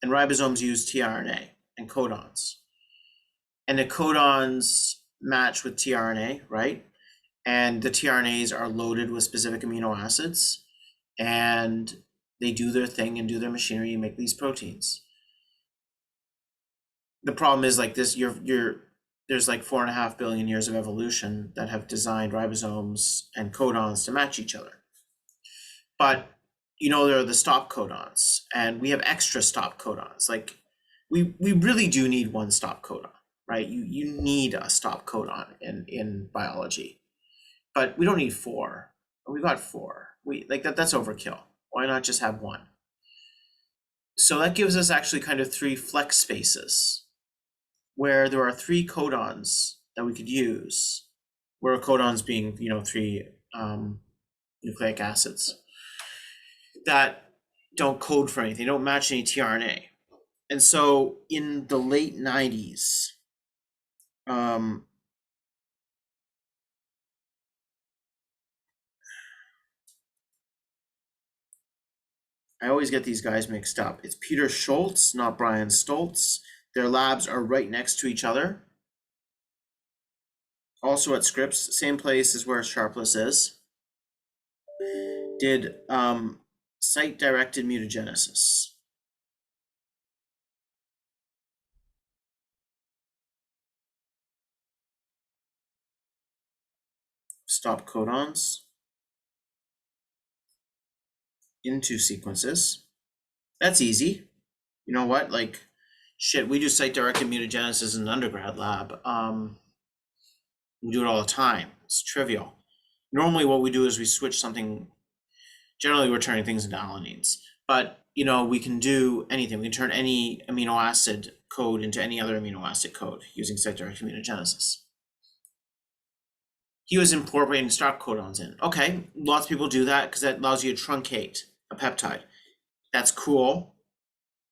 and ribosomes use tRNA and codons. And the codons match with tRNA, right? And the tRNAs are loaded with specific amino acids, and they do their thing and do their machinery and make these proteins. the problem is like this, there's like 4.5 billion years of evolution that have designed ribosomes and codons to match each other. But there are the stop codons, and we have extra stop codons. Like we really do need one stop codon, right? You need a stop codon in biology, but we don't need four. We've got four. We like that's overkill. Why not just have one? So that gives us actually kind of three flex spaces where there are three codons that we could use, where codons being, three nucleic acids that don't code for anything, don't match any tRNA. And so in the late 90s, I always get these guys mixed up. It's Peter Schultz, not Brian Stoltz. Their labs are right next to each other. Also at Scripps, same place as where Sharpless is. Did site-directed mutagenesis. Stop codons into sequences. That's easy. You know what? Like, shit, we do site-directed mutagenesis in an undergrad lab. We do it all the time. It's trivial. Normally what we do is we switch something. Generally, we're turning things into alanines. But, we can do anything. We can turn any amino acid code into any other amino acid code using site-directed mutagenesis. He was incorporating stop codons in. Okay, lots of people do that because that allows you to truncate a peptide. That's cool,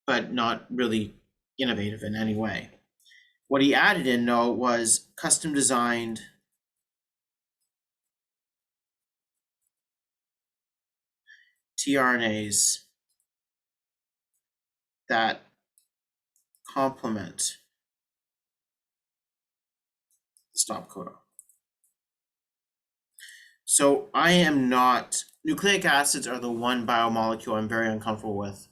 but not really innovative in any way. What he added in, though, was custom designed tRNAs that complement the stop codon. So I am not, nucleic acids are the one biomolecule I'm very uncomfortable with.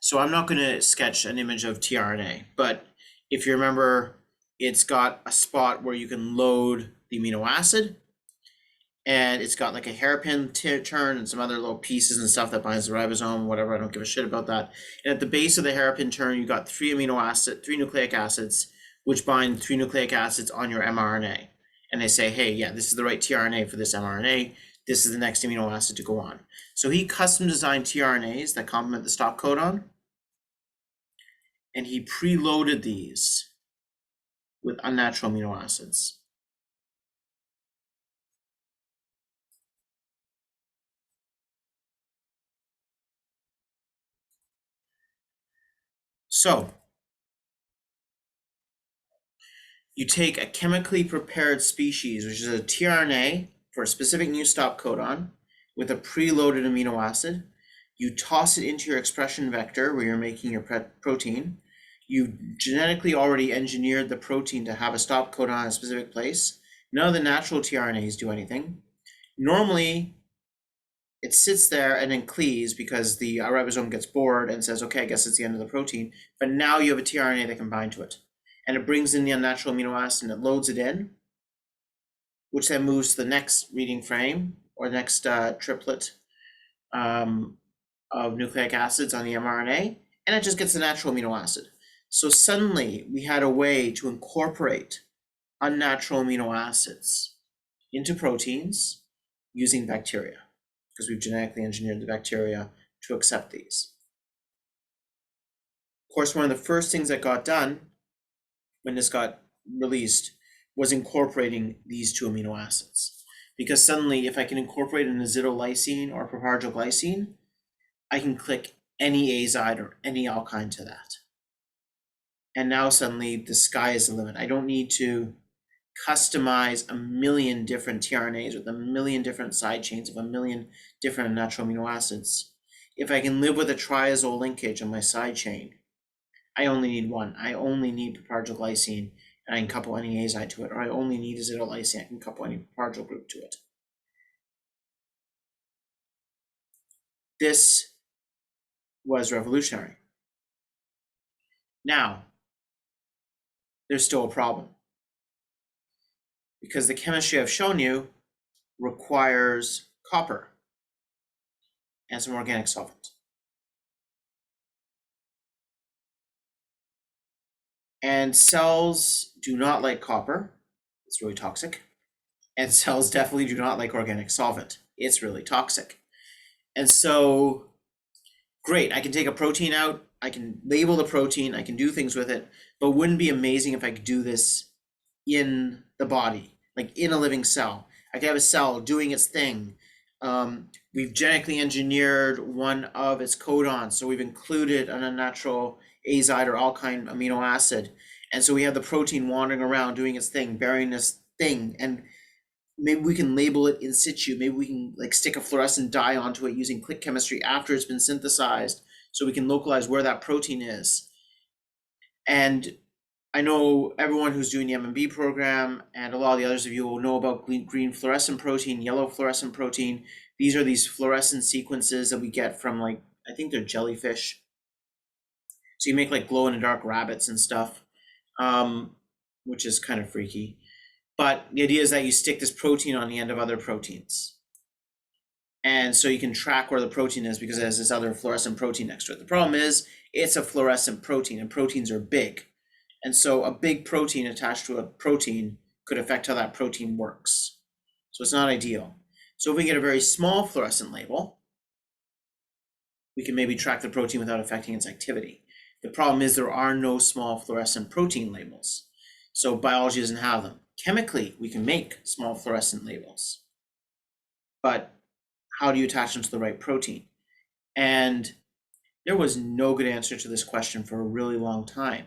So I'm not going to sketch an image of tRNA, but if you remember, it's got a spot where you can load the amino acid, and it's got like a hairpin turn and some other little pieces and stuff that binds the ribosome, whatever. I don't give a shit about that. And at the base of the hairpin turn, you got three nucleic acids, which bind three nucleic acids on your mRNA. And they say, hey, yeah, this is the right tRNA for this mRNA. This is the next amino acid to go on. So he custom designed tRNAs that complement the stop codon, and he preloaded these with unnatural amino acids. So you take a chemically prepared species, which is a tRNA for a specific new stop codon with a preloaded amino acid. You toss it into your expression vector where you're making your protein. You genetically already engineered the protein to have a stop codon in a specific place. None of the natural tRNAs do anything. Normally, it sits there and then cleaves because the ribosome gets bored and says, okay, I guess it's the end of the protein. But now you have a tRNA that can bind to it. And it brings in the unnatural amino acid and it loads it in, which then moves to the next reading frame or the next triplet of nucleic acids on the mRNA, and it just gets the natural amino acid. So suddenly we had a way to incorporate unnatural amino acids into proteins using bacteria, because we've genetically engineered the bacteria to accept these. Of course, one of the first things that got done when this got released was incorporating these two amino acids. Because suddenly, if I can incorporate an azidolysine or pipergylglycine, I can click any azide or any alkyne to that. And now suddenly the sky is the limit. I don't need to customize a million different tRNAs with a million different side chains of a million different natural amino acids. If I can live with a triazole linkage on my side chain, I only need one. I only need pipergylglycine and I can couple any azide to it, or I only need azidolysine, I can couple any pipergyl group to it. This was revolutionary. Now, there's still a problem. Because the chemistry I've shown you requires copper and some organic solvent. And cells do not like copper. It's really toxic. And cells definitely do not like organic solvent. It's really toxic. And so, great, I can take a protein out, I can label the protein, I can do things with it, but wouldn't it be amazing if I could do this in the body, like in a living cell? I could have a cell doing its thing. We've genetically engineered one of its codons, so we've included an unnatural azide or alkyne amino acid. And so we have the protein wandering around doing its thing, bearing this thing, and maybe we can label it in situ. Maybe we can like stick a fluorescent dye onto it using click chemistry after it's been synthesized, so we can localize where that protein is. And I know everyone who's doing the M&B program, and a lot of the others of you will know about green fluorescent protein, yellow fluorescent protein. These are these fluorescent sequences that we get from, like, I think they're jellyfish. So you make like glow in the dark rabbits and stuff, which is kind of freaky. But the idea is that you stick this protein on the end of other proteins. And so you can track where the protein is because it has this other fluorescent protein next to it. The problem is it's a fluorescent protein, and proteins are big. And so a big protein attached to a protein could affect how that protein works. So it's not ideal. So if we get a very small fluorescent label, we can maybe track the protein without affecting its activity. The problem is there are no small fluorescent protein labels. So biology doesn't have them. Chemically, we can make small fluorescent labels. But how do you attach them to the right protein? And there was no good answer to this question for a really long time.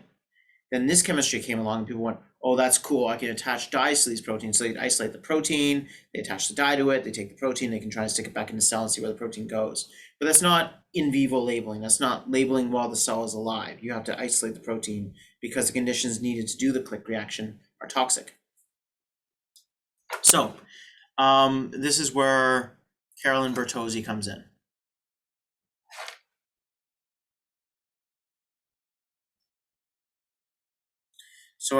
Then this chemistry came along and people went, oh, that's cool, I can attach dyes to these proteins. So they isolate the protein, they attach the dye to it, they take the protein, they can try to stick it back in the cell and see where the protein goes. But that's not in vivo labeling. That's not labeling while the cell is alive. You have to isolate the protein because the conditions needed to do the click reaction are toxic. So this is where Carolyn Bertozzi comes in. So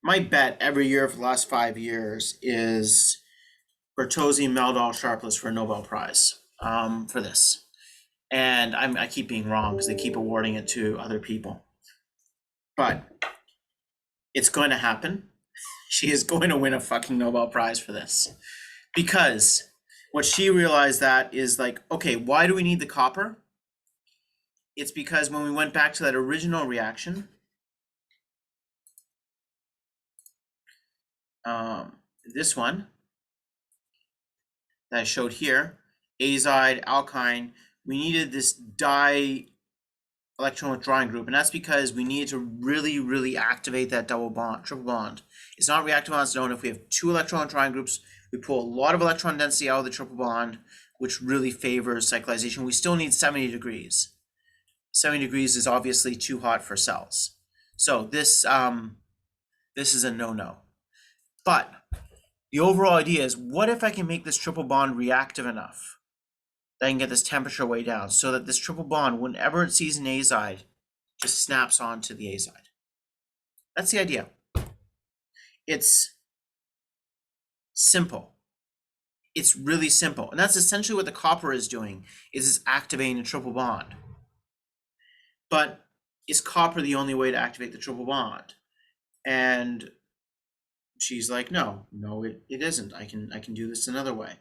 my bet every year for the last 5 years is Bertozzi, Meldal, Sharpless for a Nobel Prize for this. And I keep being wrong because they keep awarding it to other people. But it's going to happen. She is going to win a fucking Nobel Prize for this. Because what she realized that is like, okay, why do we need the copper? It's because when we went back to that original reaction, this one that I showed here, azide, alkyne, we needed this di electron withdrawing group, and that's because we needed to really, really activate that double bond, triple bond. It's not reactive on its own. If we have 2 electron withdrawing groups, we pull a lot of electron density out of the triple bond, which really favors cyclization. We still need 70 degrees. 70 degrees is obviously too hot for cells. So this is a no-no. But the overall idea is, what if I can make this triple bond reactive enough that I can get this temperature way down so that this triple bond, whenever it sees an azide, just snaps onto the azide? That's the idea. It's simple. It's really simple. And that's essentially what the copper is doing, is it's activating the triple bond. But is copper the only way to activate the triple bond? And she's like, no, it isn't. I can do this another way.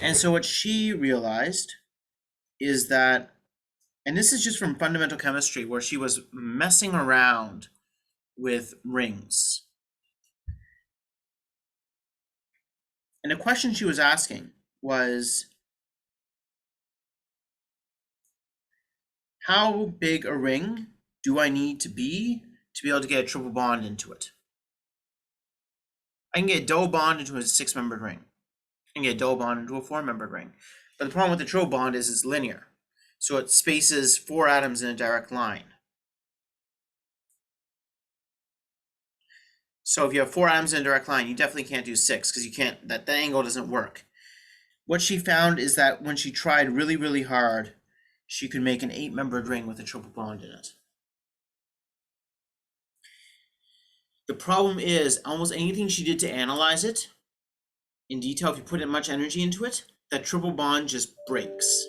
And so what she realized is that, and this is just from fundamental chemistry, where she was messing around with rings. And the question she was asking was, how big a ring do I need to be able to get a triple bond into it? I can get a double bond into a 6-membered ring. I can get a double bond into a 4-membered ring. But the problem with the triple bond is it's linear. So it spaces 4 atoms in a direct line. So if you have 4 atoms in a direct line, you definitely can't do 6 because you can't, that angle doesn't work. What she found is that when she tried really, really hard, she could make an 8-membered ring with a triple bond in it. The problem is almost anything she did to analyze it in detail, if you put much energy into it, that triple bond just breaks.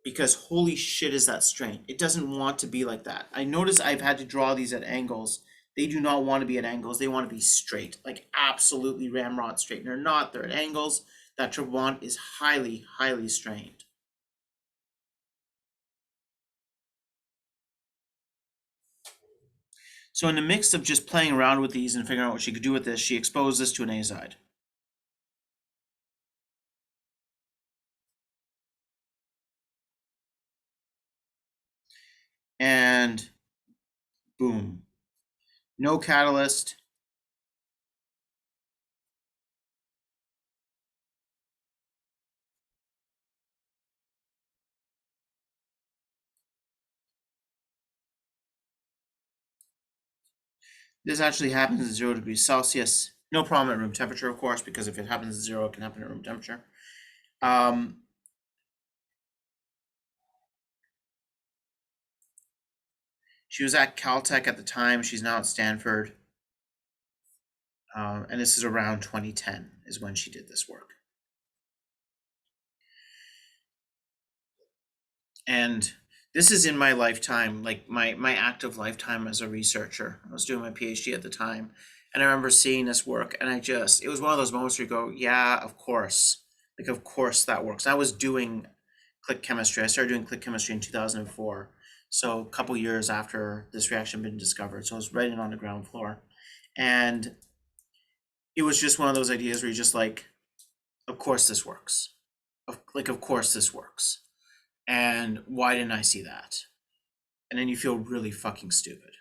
Because holy shit is that strain. It doesn't want to be like that. I notice I've had to draw these at angles. They do not want to be at angles. They want to be straight, like absolutely ramrod straight. And they're not. They're at angles. That triple bond is highly, highly strained. So in the mix of just playing around with these and figuring out what she could do with this, she exposed this to an azide. And boom. No catalyst. This actually happens at 0 degrees Celsius. No problem at room temperature, of course, because if it happens at 0, it can happen at room temperature. She was at Caltech at the time. She's now at Stanford. And this is around 2010 is when she did this work. And this is in my lifetime, like my active lifetime as a researcher. I was doing my PhD at the time. And I remember seeing this work, and it was one of those moments where you go, yeah, of course. Like, of course that works. I was doing click chemistry. I started doing click chemistry in 2004. So a couple years after this reaction had been discovered. So I was right in on the ground floor. And it was just one of those ideas where you're just like, of course this works. Of course this works. And why didn't I see that? And then you feel really fucking stupid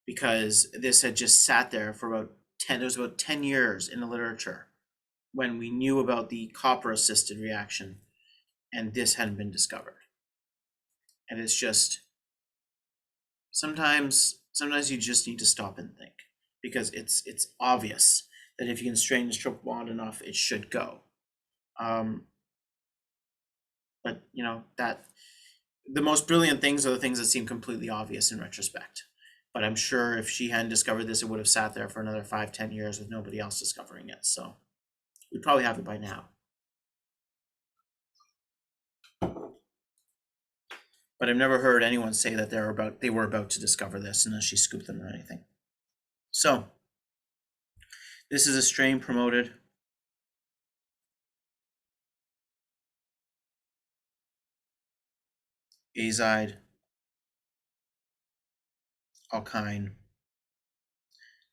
because this had just sat there for about 10 years in the literature when we knew about the copper assisted reaction and this hadn't been discovered. And it's just, sometimes you just need to stop and think, because it's obvious that if you can strain this triple bond enough, it should go. But that the most brilliant things are the things that seem completely obvious in retrospect. But I'm sure if she hadn't discovered this, it would have sat there for another 5-10 years with nobody else discovering it. So we'd probably have it by now. But I've never heard anyone say that they were about to discover this and then she scooped them or anything. So this is a strain promoted. Azide, Alkyne,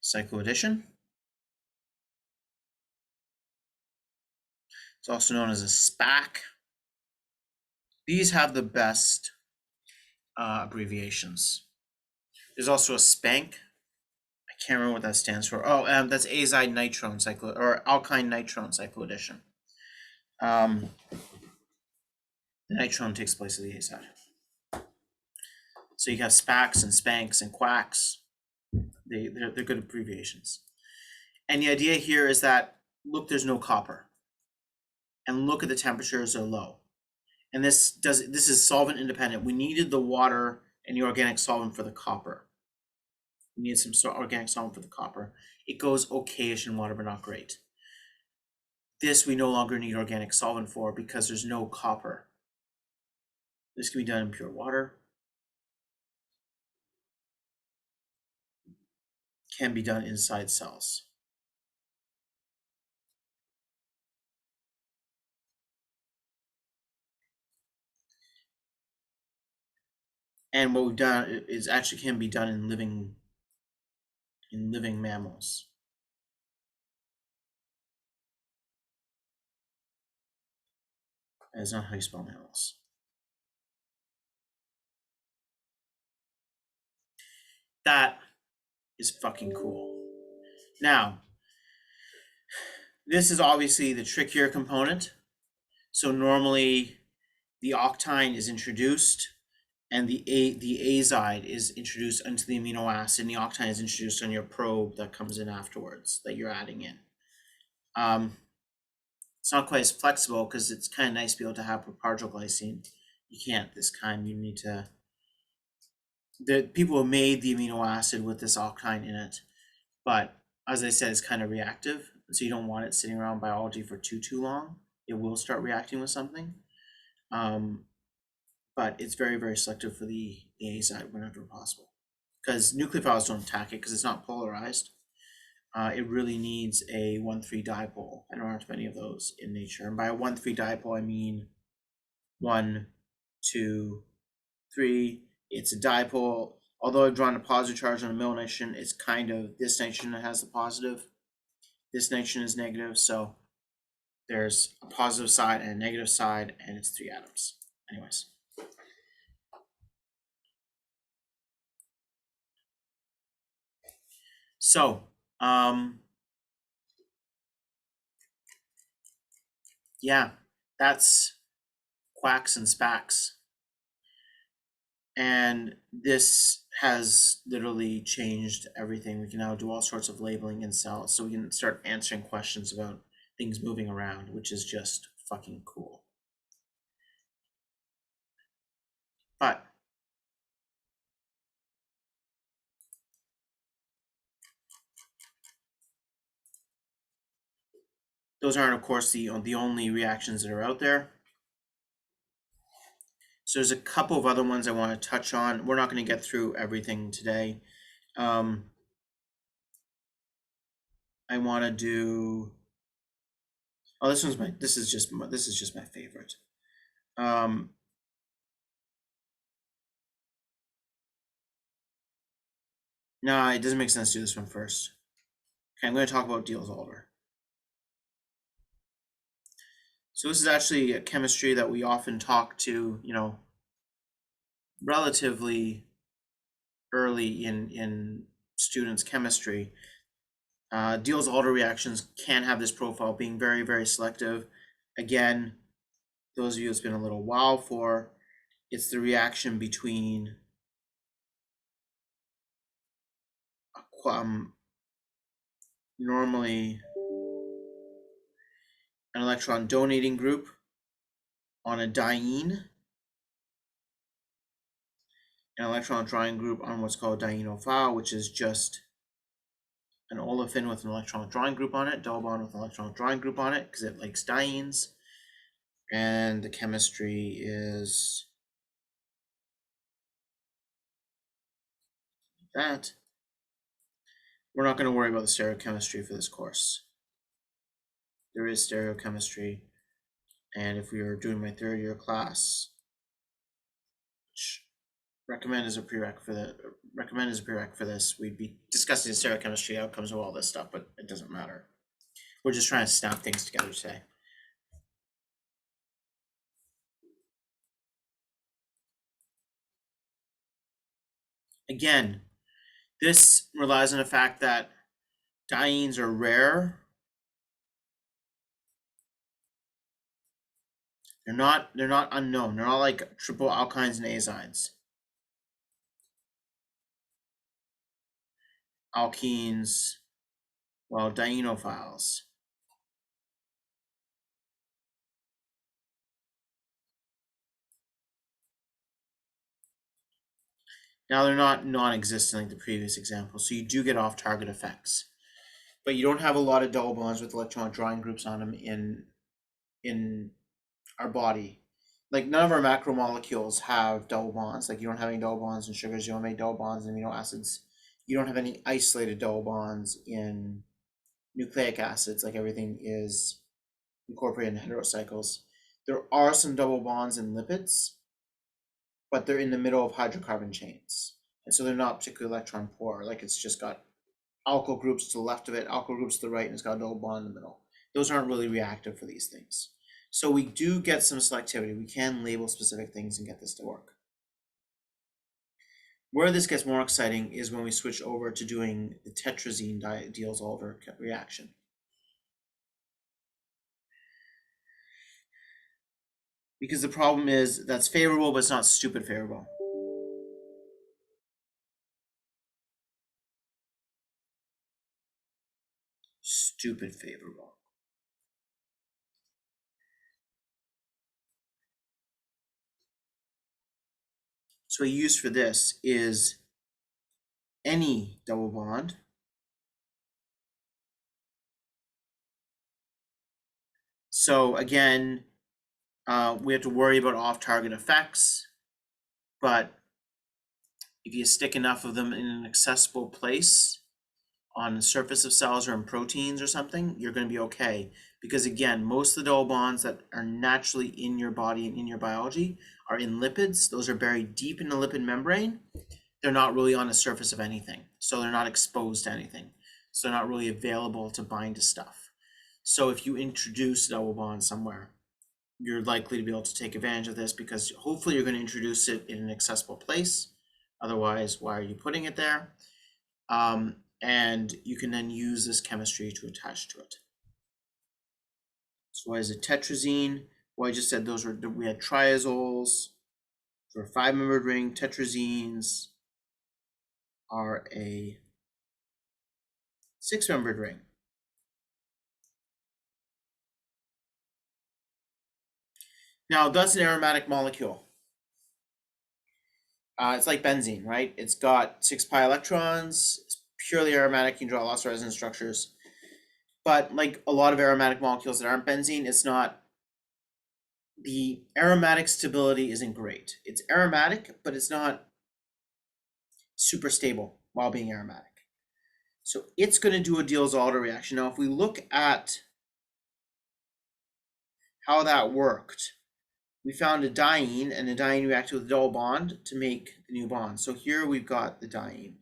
Cycloaddition. It's also known as a SPAC. These have the best abbreviations. There's also a SPANC. I can't remember what that stands for. Oh, that's azide nitrone or alkyne nitrone cycloaddition. The nitrone takes place of the azide. So you have SPACs and SPANCs and quacks. They're good abbreviations. And the idea here is that, look, there's no copper. And look at the temperatures are low. And this is solvent independent. We needed the water and the organic solvent for the copper. We needed some organic solvent for the copper. It goes okayish in water, but not great. This we no longer need organic solvent for because there's no copper. This can be done in pure water. Can be done inside cells. And what we've done is actually can be done in living mammals. That's not how you spell mammals. That is fucking cool. Now, this is obviously the trickier component. So normally the octine is introduced and the azide is introduced into the amino acid, and the octine is introduced on your probe that comes in afterwards that you're adding in. It's not quite as flexible because it's kind of nice to be able to have propargylglycine. You can't this kind. You need to. The people who made the amino acid with this octine in it but as I said, it's kind of reactive, so you don't want it sitting around biology for too long. It will start reacting with something. But it's very selective for the azide whenever possible, because nucleophiles don't attack it because it's not polarized. It really needs a 1,3 dipole. I don't have many of those in nature, and by a 1,3 dipole I mean 1, 2, 3. It's a dipole. Although I've drawn a positive charge on the middle nitrogen, it's kind of this nitrogen that has the positive. This nitrogen is negative, so there's a positive side and a negative side, and it's 3 atoms. Anyways. So, yeah, that's quacks and spacks. And this has literally changed everything. We can now do all sorts of labeling in cells, so we can start answering questions about things moving around, which is just fucking cool. But those aren't, of course, the only reactions that are out there. So there's a couple of other ones I want to touch on. We're not going to get through everything today. I want to do. Oh, this is just my favorite. No, it doesn't make sense to do this one first. Okay, I'm going to talk about Diels Alder. So this is actually a chemistry that we often talk to, relatively early in students' chemistry. Diels Alder reactions can have this profile, being very selective. Again, those of you it's been a little while for, it's the reaction between normally an electron donating group on a diene, an electron drawing group on what's called dienophile, which is just an olefin with an electron drawing group on it, double bond with an electron drawing group on it, because it likes dienes. And the chemistry is that. We're not going to worry about the stereochemistry for this course. There is stereochemistry, and if we were doing my third year class, which recommend as a prereq for this, we'd be discussing the stereochemistry outcomes of all this stuff, but it doesn't matter. We're just trying to snap things together today. Again, this relies on the fact that dienes are rare. They're not unknown. They're not like triple alkynes and azides. Alkenes, well, dienophiles. Now they're not non-existent like the previous example, so you do get off-target effects. But you don't have a lot of double bonds with electron drawing groups on them in our body. Like none of our macromolecules have double bonds. Like you don't have any double bonds in sugars, you don't have any double bonds in amino acids. You don't have any isolated double bonds in nucleic acids, like everything is incorporated in heterocycles. There are some double bonds in lipids, but they're in the middle of hydrocarbon chains. And so they're not particularly electron poor. Like it's just got alkyl groups to the left of it, alkyl groups to the right, and it's got a double bond in the middle. Those aren't really reactive for these things. So we do get some selectivity. We can label specific things and get this to work. Where this gets more exciting is when we switch over to doing the tetrazine Diels Alder reaction. Because the problem is that's favorable, but it's not stupid favorable. Stupid favorable. So what I use for this is any double bond So again, we have to worry about off-target effects, but if you stick enough of them in an accessible place on the surface of cells or in proteins or something, you're going to be okay. Because again, most of the double bonds that are naturally in your body and in your biology are in lipids. Those are buried deep in the lipid membrane. They're not really on the surface of anything. So they're not exposed to anything. So they're not really available to bind to stuff. So if you introduce a double bond somewhere, you're likely to be able to take advantage of this because hopefully you're going to introduce it in an accessible place. Otherwise, why are you putting it there? And you can then use this chemistry to attach to it. So why is it tetrazine? Well, I just said we had triazoles for a 5-membered ring. Tetrazines are a 6-membered ring. Now that's an aromatic molecule. It's like benzene, right? It's got 6 pi electrons. It's purely aromatic. You can draw lots of resonance structures. But like a lot of aromatic molecules that aren't benzene, it's not, the aromatic stability isn't great. It's aromatic, but it's not super stable while being aromatic. So it's going to do a Diels Alder reaction. Now, if we look at how that worked, we found a diene, and the diene reacted with a double bond to make the new bond. So here we've got the diene.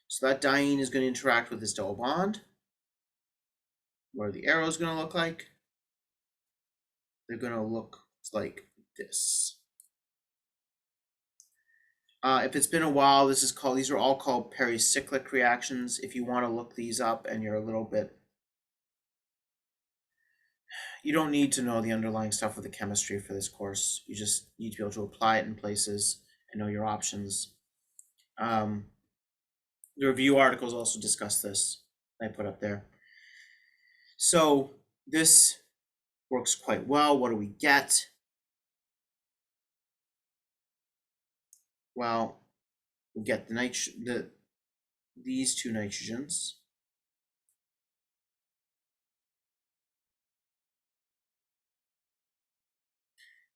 So that diene is going to interact with this double bond. What are the arrows going to look like? They're going to look like this. If it's been a while, these are all called pericyclic reactions. If you want to look these up and you're a little bit, you don't need to know the underlying stuff with the chemistry for this course. You just need to be able to apply it in places and know your options. The review articles also discuss this. I put up there. So this works quite well. What do we get? Well, we get these two nitrogens.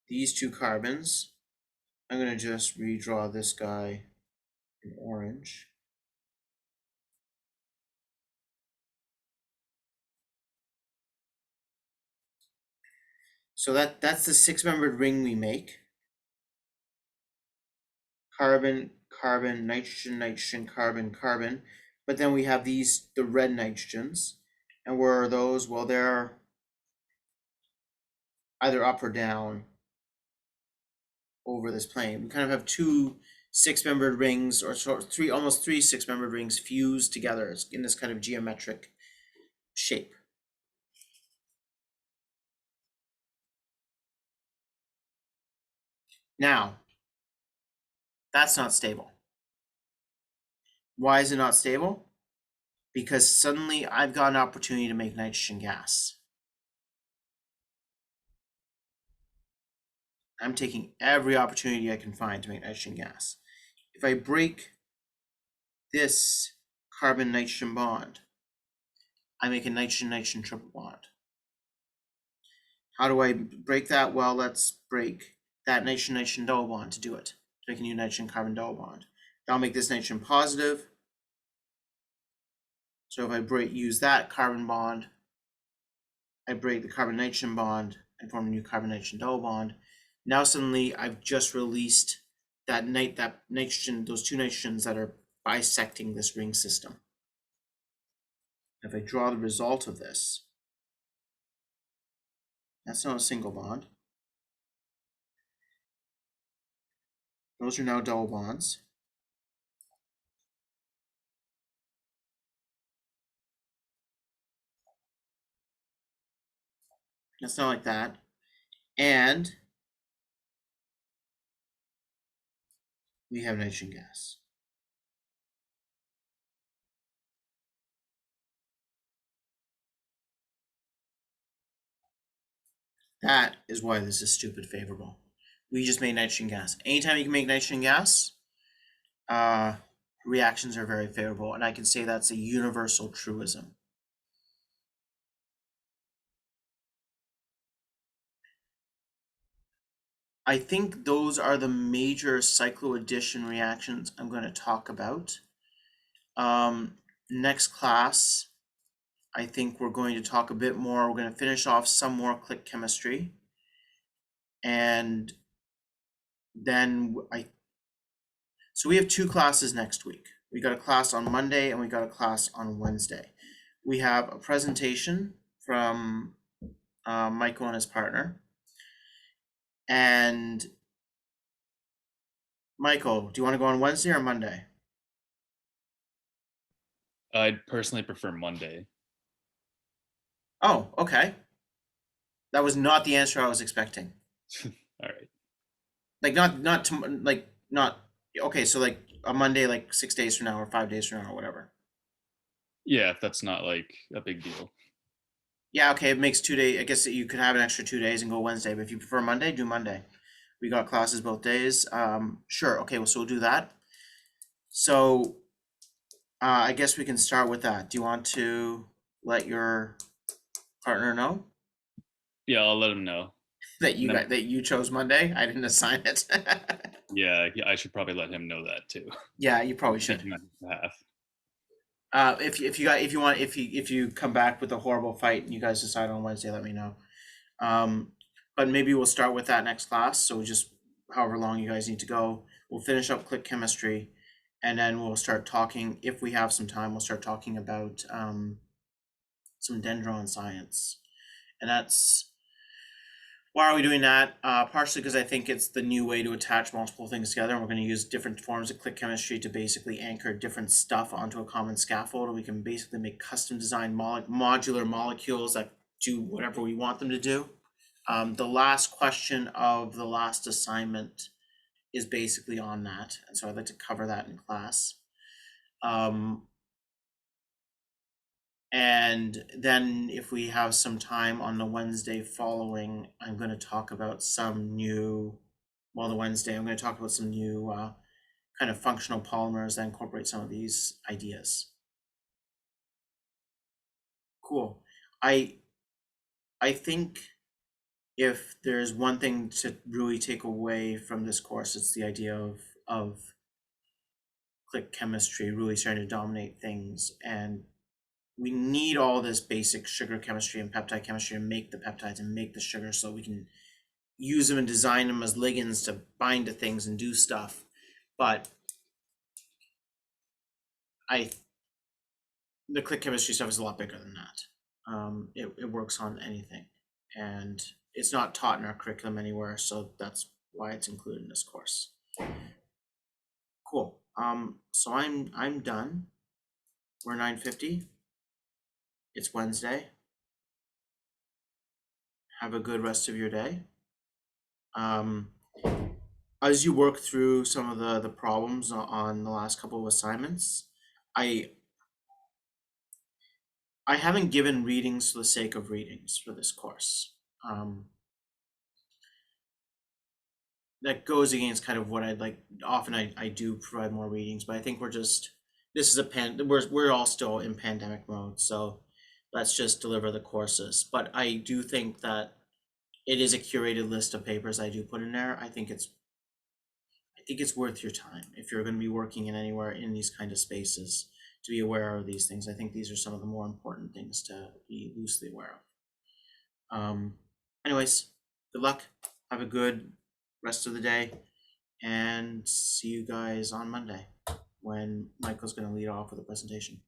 These two carbons. I'm going to just redraw this guy in orange. So that's the 6-membered ring we make. Carbon, carbon, nitrogen, nitrogen, carbon, carbon. But then we have the red nitrogens. And where are those? Well, they're either up or down over this plane. We kind of have 2 6-membered rings, or almost 3 6-membered rings fused together. It's in this kind of geometric shape. Now, that's not stable. Why is it not stable? Because suddenly I've got an opportunity to make nitrogen gas. I'm taking every opportunity I can find to make nitrogen gas. If I break this carbon-nitrogen bond, I make a nitrogen-nitrogen triple bond. How do I break that? Well, let's break that nitrogen-nitrogen double bond to do it. To make a new nitrogen-carbon double bond. That'll make this nitrogen positive. So if I use that carbon bond, I break the carbon-nitrogen bond and form a new carbon-nitrogen double bond. Now suddenly I've just released that nitrogen, those 2 nitrogens that are bisecting this ring system. If I draw the result of this, that's not a single bond. Those are now double bonds. That's not like that. And we have nitrogen gas. That is why this is stupid favorable. We just made nitrogen gas. Anytime you can make nitrogen gas, reactions are very favorable, and I can say that's a universal truism. I think those are the major cycloaddition reactions I'm going to talk about. Next class, I think we're going to talk a bit more. We're going to finish off some more click chemistry. And then so we have 2 classes next week. We got a class on Monday and we got a class on Wednesday. We have a presentation from Michael and his partner. And Michael, do you want to go on Wednesday or Monday? I'd personally prefer Monday. Oh, okay. That was not the answer I was expecting. All right. Like not okay, so like a Monday, like 6 days from now or 5 days from now or whatever. Yeah, if that's not like a big deal. Yeah, okay, it makes 2 days. I guess you could have an extra 2 days and go Wednesday, but if you prefer Monday, do Monday. We got classes both days. Sure, okay, well, so we'll do that. So I guess we can start with that. Do you want to let your partner know Yeah, I'll let him know. that you And then- got that you chose Monday? I didn't assign it. Yeah, I should probably let him know that too. Yeah, you probably should. Speaking on his behalf. If you come back with a horrible fight and you guys decide on Wednesday, let me know. But maybe we'll start with that next class. So just however long you guys need to go, we'll finish up click chemistry, and then we'll start talking. If we have some time, we'll start talking about some dendron science, and that's why are we doing that? Partially because I think it's the new way to attach multiple things together, and we're going to use different forms of click chemistry to basically anchor different stuff onto a common scaffold, and we can basically make custom designed modular molecules that do whatever we want them to do. The last question of the last assignment is basically on that, and so I'd like to cover that in class. And then if we have some time on the Wednesday following, I'm going to talk about some new, the Wednesday, I'm going to talk about some new kind of functional polymers that incorporate some of these ideas. Cool. I think if there's one thing to really take away from this course, it's the idea of click chemistry really starting to dominate things, and we need all this basic sugar chemistry and peptide chemistry to make the peptides and make the sugar so we can use them and design them as ligands to bind to things and do stuff. But the click chemistry stuff is a lot bigger than that. It works on anything, and it's not taught in our curriculum anywhere, so that's why it's included in this course. Cool. So I'm done. We're 9:50. It's Wednesday. Have a good rest of your day. As you work through some of the problems on the last couple of assignments, I haven't given readings for the sake of readings for this course. That goes against kind of what I'd like. Often I do provide more readings, but I think we're all still in pandemic mode, so let's just deliver the courses. But I do think that it is a curated list of papers I do put in there. I think it's worth your time if you're going to be working in anywhere in these kind of spaces to be aware of these things. I think these are some of the more important things to be loosely aware of. Anyways, good luck. Have a good rest of the day, and see you guys on Monday when Michael's going to lead off with a presentation.